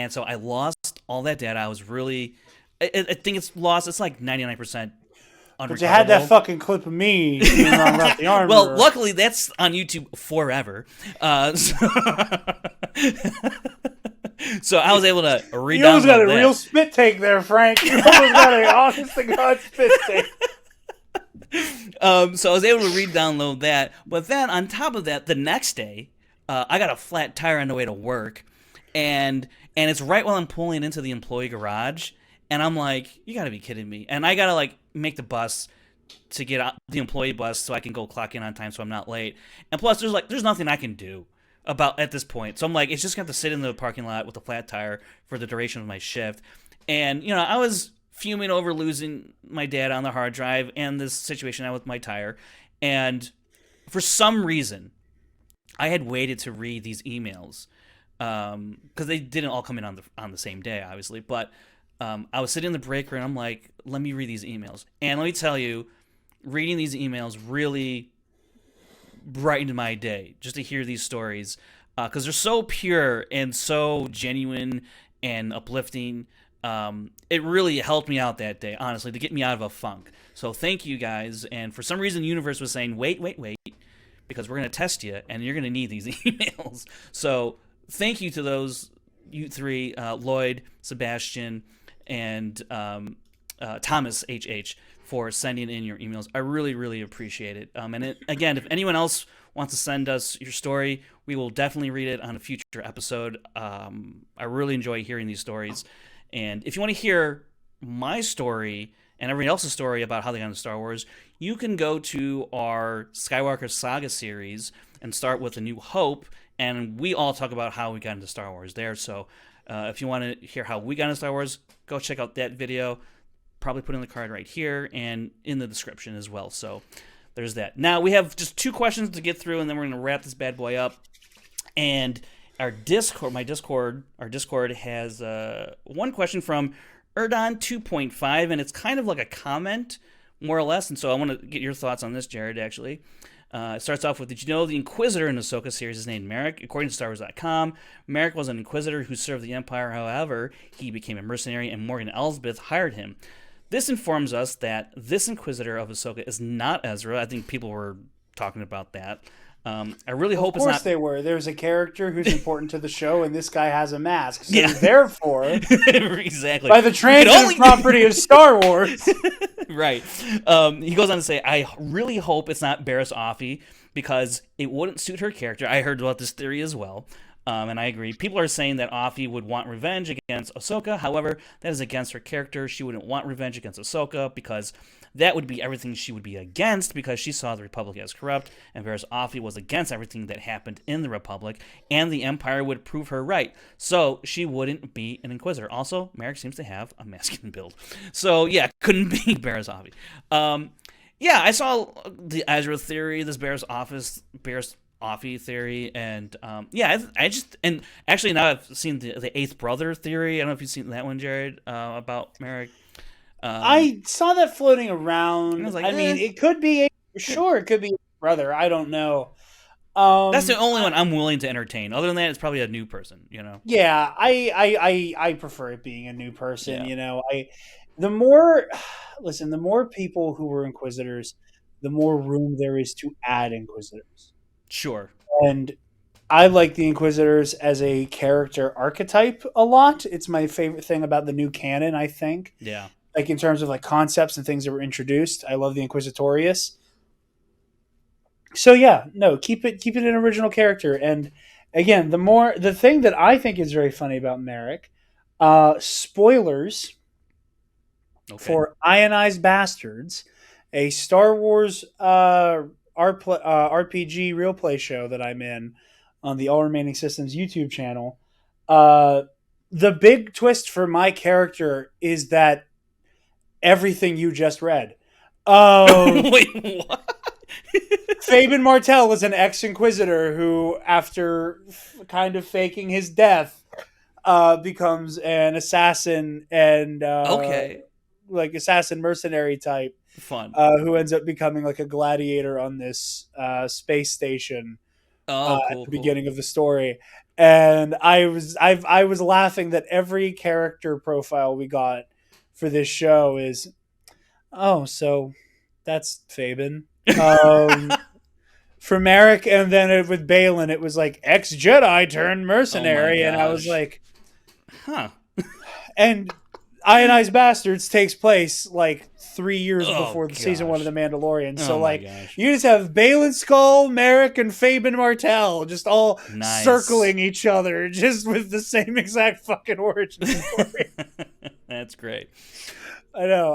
so I lost all that data. I was really, I think it's lost. It's like 99% unrecoverable. But you had that fucking clip of me about the armor. Well, luckily that's on YouTube forever. So I was able to read. You almost got a real spit take there, Frank. You almost got an honest to God spit take. So I was able to re-download that, but then on top of that, the next day, I got a flat tire on the way to work, and it's right while I'm pulling into the employee garage, and I'm like, you gotta be kidding me! And I gotta make the bus to get out the employee bus so I can go clock in on time so I'm not late. And plus, there's nothing I can do about at this point, so I'm like, it's just gonna have to sit in the parking lot with a flat tire for the duration of my shift. And I was fuming over losing my data on the hard drive and this situation I had with my tire. And for some reason, I had waited to read these emails because they didn't all come in on the same day, obviously. But I was sitting in the break room, and I'm like, let me read these emails. And let me tell you, reading these emails really brightened my day just to hear these stories because they're so pure and so genuine and uplifting. It really helped me out that day, honestly, to get me out of a funk. So thank you guys. And for some reason, the universe was saying, wait, because we're going to test you, and you're going to need these emails. So thank you to those, you three, Lloyd, Sebastian, and Thomas HH, for sending in your emails. I really, really appreciate it. Again, if anyone else wants to send us your story, we will definitely read it on a future episode. I really enjoy hearing these stories. And if you want to hear my story and everybody else's story about how they got into Star Wars, you can go to our Skywalker Saga series and start with A New Hope, and we all talk about how we got into Star Wars there. So if you want to hear how we got into Star Wars, go check out that video. Probably put in the card right here and in the description as well. So there's that. Now we have just 2 questions to get through, and then we're going to wrap this bad boy up. And our Discord has one question from Erdon 2.5, and it's kind of like a comment, more or less. And so I want to get your thoughts on this, Jared, actually. It starts off with, did you know the Inquisitor in the Ahsoka series is named Merrick? According to StarWars.com, Merrick was an Inquisitor who served the Empire. However, he became a mercenary, and Morgan Elsbeth hired him. This informs us that this Inquisitor of Ahsoka is not Ezra. I think people were talking about that. I really hope it's not. Of course they were. There's a character who's important to the show, and this guy has a mask. So therefore, exactly, by the transitive property of Star Wars. Right. He goes on to say, I really hope it's not Barriss Offee because it wouldn't suit her character. I heard about this theory as well. And I agree. People are saying that Offee would want revenge against Ahsoka. However, that is against her character. She wouldn't want revenge against Ahsoka because that would be everything she would be against because she saw the Republic as corrupt, and Barriss Offee was against everything that happened in the Republic, and the Empire would prove her right. So she wouldn't be an Inquisitor. Also, Merrick seems to have a masculine build. So, yeah, couldn't be Barriss Offee. Yeah, I saw the Ezra theory, this Bears Offie theory, and yeah, I just and actually now I've seen the eighth brother theory. I don't know if you've seen that one, Jared, about Merrick. Um, I saw that floating and I around. was like, I mean, eh, it could be could. sure it could be brother. I don't know. That's the only I, one I'm willing to entertain. Other than that, it's probably a new person. You know? yeah, I prefer it being a new person. Yeah, The more listen, the more people who were inquisitors, the more room there is to add inquisitors. sure. And I like the inquisitors as a character archetype a lot. It's my favorite thing about the new canon, I think. Yeah, Like in terms of like concepts and things that were introduced, I love the Inquisitorius. So yeah, no, keep it an original character. And again, the thing that I think is very funny about Merrick, spoilers okay. for Ionized Bastards, a Star Wars RPG real play show that I'm in on the All Remaining Systems YouTube channel. Uh, the big twist for my character is that everything you just read. Wait, what? Fabian Martell is an ex-inquisitor who, after kind of faking his death, becomes an assassin and Okay, like assassin mercenary type, fun. who ends up becoming like a gladiator on this space station Oh, at cool, the cool. beginning of the story. And I was laughing that every character profile we got for this show is, oh, so that's Fabian. For Merrick, and then with Balin, it was like ex Jedi turned Oh my mercenary, and I was gosh. like, Huh. and Ionized Bastards takes place like 3 years Oh before the season one of gosh. The Mandalorian. Oh So my like gosh. you just have Balin Skull, Merrick, and Fabian Martell just all Nice. circling each other, just with the same exact fucking origin story. That's great. I know.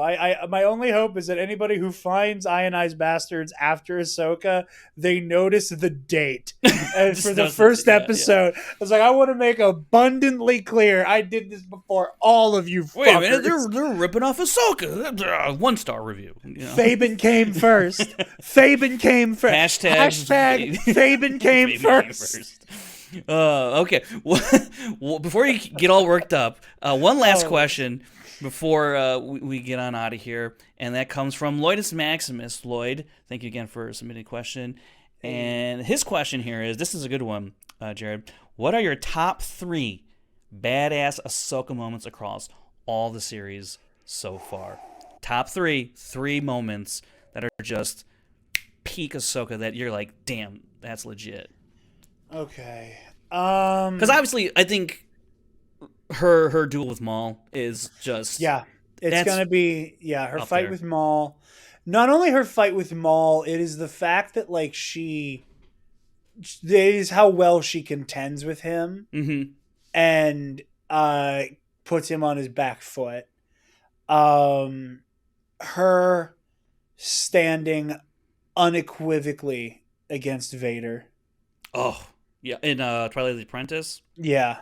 My only hope is that anybody who finds Ionized Bastards after Ahsoka, they notice the date. And for Just the notice it's first yeah, yeah. episode, I was like, I want to make abundantly clear I did this before all of you Wait a minute, fuckers. they're ripping off Ahsoka. 1 star review. You know. Fabian came first. Fabian came first. Hashtag Hashtag Fabian came baby came first. first. Okay. Well, before you get all worked up, one last Oh, question before we get on out of here, and that comes from Lloydus Maximus. Lloyd, thank you again for submitting a question. hey. And his question here is: this is a good one, Jared. What are your top 3 badass Ahsoka moments across all the series so far? Top 3 moments that are just peak Ahsoka that you're like, damn, that's legit. Okay. Because obviously, I think her duel with Maul is just Yeah, it's that's gonna be her up fight there. with Maul. Not only her fight with Maul, it is the fact that like it is how well she contends with him Mm-hmm. and puts him on his back foot. Um, her standing unequivocally against Vader. Oh yeah, in Twilight of the Apprentice, Yeah,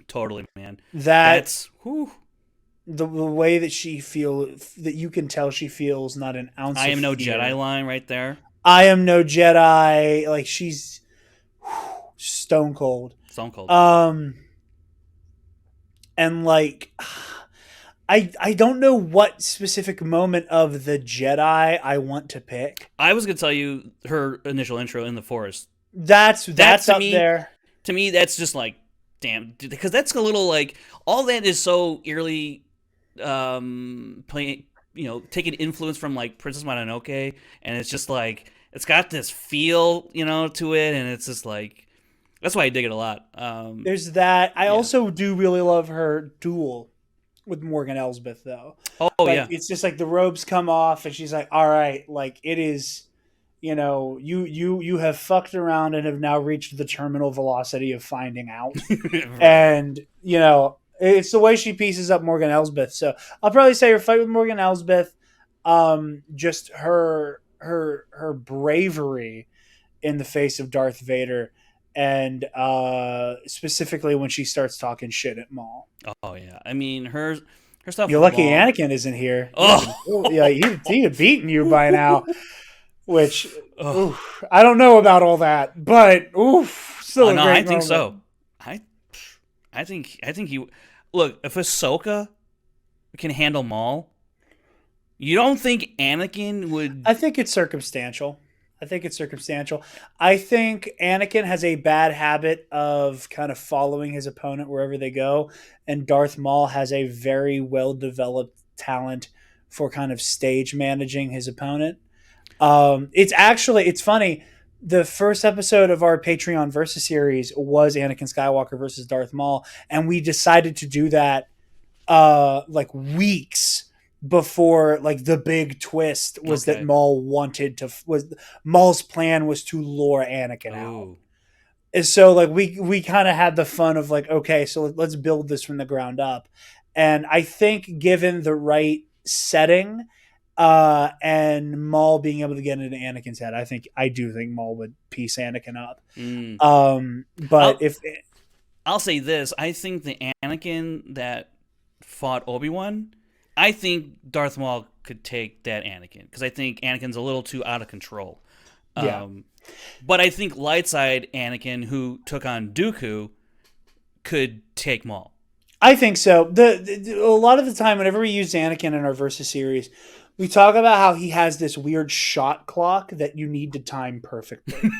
totally, man. that That's whew. the way that she feel that you can tell she feels not an ounce I of am no fear. Jedi line right there. I am no Jedi. Like she's stone cold. Stone Cold. Um, and like I don't know what specific moment of the Jedi I want to pick. I was gonna tell you her initial intro in the forest. That That's up there. to me, that's just like damn, because that's a little like all that is so eerily playing, taking influence from like Princess Mononoke, and it's just like it's got this feel, to it, and it's just like that's why I dig it a lot. There's that. I Yeah. also do really love her duel with Morgan Elsbeth though. Oh Like yeah. it's just like the robes come off and she's like, "All right, like it is, you have fucked around and have now reached the terminal velocity of finding out." Right. And it's the way she pieces up Morgan Elsbeth. So I'll probably say her fight with Morgan Elsbeth, just her bravery in the face of Darth Vader, and specifically when she starts talking shit at Maul. Oh yeah. I mean, her Her stuff You're was lucky long. Anakin isn't here. Oh, Yeah, he'd have beaten you by now. Which, oh. oof, I don't know about all that, but oof, still a No, I great think moment. so. I, I think he. Look, if Ahsoka can handle Maul, you don't think Anakin would? I think it's circumstantial. I think it's circumstantial. I think Anakin has a bad habit of kind of following his opponent wherever they go, and Darth Maul has a very well developed talent for kind of stage managing his opponent. It's funny. The first episode of our Patreon versus series was Anakin Skywalker versus Darth Maul, and we decided to do that like weeks before like the big twist was that Okay. Maul wanted to was Maul's plan was to lure Anakin out. Oh. And so like we kind of had the fun of like, okay, so let's build this from the ground up. And I think given the right setting and Maul being able to get into Anakin's head, I do think Maul would piece Anakin up. Mm. But I'll if I'll say this: I think the Anakin that fought Obi-Wan, I think Darth Maul could take that Anakin because I think Anakin's a little too out of control. yeah, Um, but I think light side Anakin, who took on Dooku, could take Maul. I think so. A lot of the time, whenever we use Anakin in our Versus series, we talk about how he has this weird shot clock that you need to time perfectly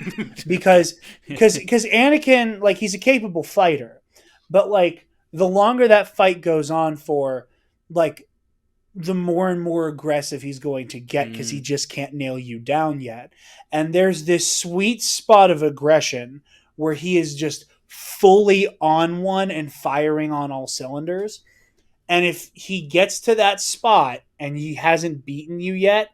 because Anakin, like, he's a capable fighter, but like the longer that fight goes on for, like, the more and more aggressive he's going to get because he Mm, just can't nail you down yet. And there's this sweet spot of aggression where he is just fully on one and firing on all cylinders. And if he gets to that spot and he hasn't beaten you yet,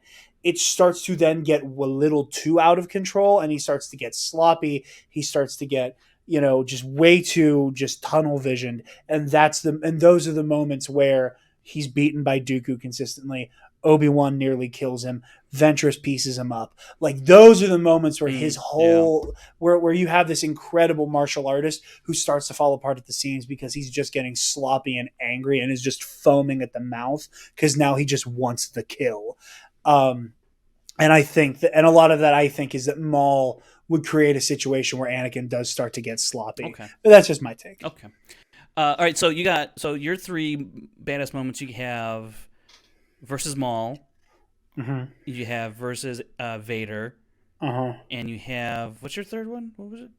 it starts to then get a little too out of control and he starts to get sloppy. He starts to get, just way too just tunnel visioned. And those are the moments where he's beaten by Dooku consistently. Obi-Wan nearly kills him. Ventress pieces him up. Like, those are the moments where his yeah. whole where you have this incredible martial artist who starts to fall apart at the seams because he's just getting sloppy and angry and is just foaming at the mouth because now he just wants the kill. And I think that, and a lot of that I think is that Maul would create a situation where Anakin does start to get sloppy. Okay. But that's just my take. Okay. All right. So you got your three badass moments. You have versus Maul. Mm-hmm. You have versus Vader, Uh-huh. and you have what's your third one? What was it?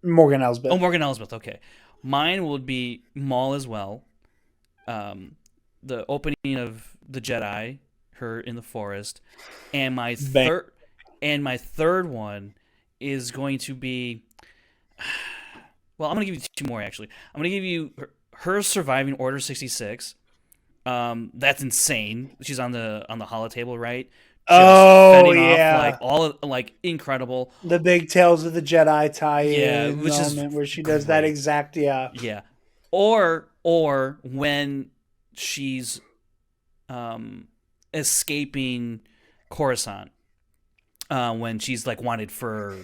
Morgan Oh, Elsbeth. Morgan Elsbeth. Okay, mine would be Maul as well. The opening of the Jedi, her in the forest, and Bang. my third one is going to be. Well, I'm gonna give you two more actually. I'm gonna give you her surviving Order 66. That's insane. She's on the holotable, right? Just Oh fending off like yeah. incredible. The big Tales of the Jedi Yeah, tie-in which is moment where she does that great. exact Yeah, or when she's escaping Coruscant, when she's like wanted for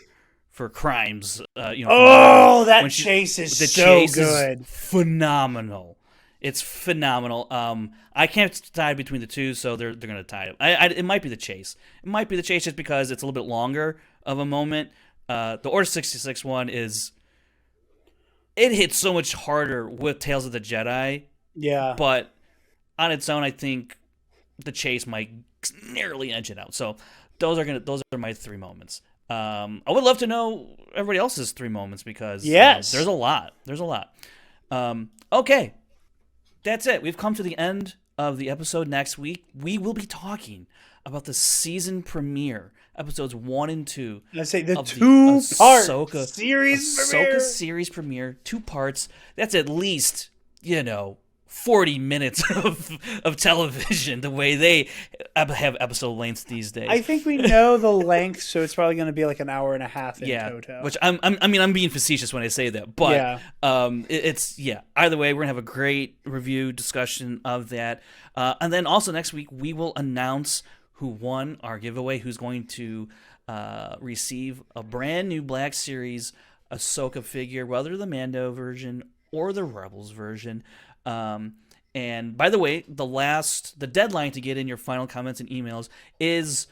crimes, from war. Oh, that When she chase is the so chase is good. phenomenal. It's phenomenal. I can't decide between the two, so they're gonna tie it. It might be the chase. It might be the chase just because it's a little bit longer of a moment. The Order 66 one it hits so much harder with Tales of the Jedi, Yeah. but on its own, I think the chase might nearly edge it out. So those are my three moments. I would love to know everybody else's three moments because there's Yes. a lot. There's a lot. Okay, that's it. We've come to the end of the episode. Next week, we will be talking about the season premiere, episodes 1 and 2 I say the of the two-part series Ahsoka premiere. series premiere, 2 parts. That's at least 40 minutes of television. The way they have episode lengths these days. I think we know the length, so it's probably going to be like an hour and a half in Yeah, toto. which I'm being facetious when I say that, but Yeah. it's either way, we're gonna have a great review discussion of that, and then also next week we will announce who won our giveaway, who's going to receive a brand new Black Series Ahsoka figure, whether the Mando version or the Rebels version. And And by the way, the deadline to get in your final comments and emails is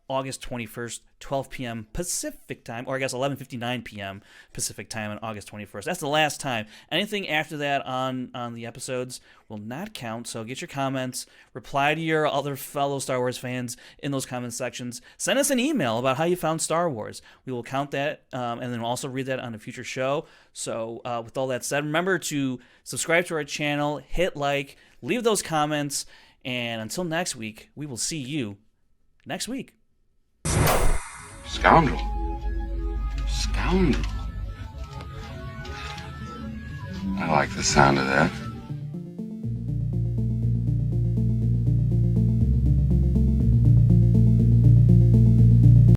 August 21st, 12 p.m. Pacific time, or I guess 11:59 p.m. Pacific time on August 21st. That's the last time. Anything after that on the episodes will not count. So get your comments, reply to your other fellow Star Wars fans in those comment sections. Send us an email about how you found Star Wars. We will count that, and then we'll also read that on a future show. So with all that said, remember to subscribe to our channel, hit like, leave those comments, and until next week, we will see you next week. Scoundrel. Scoundrel. I like the sound of that.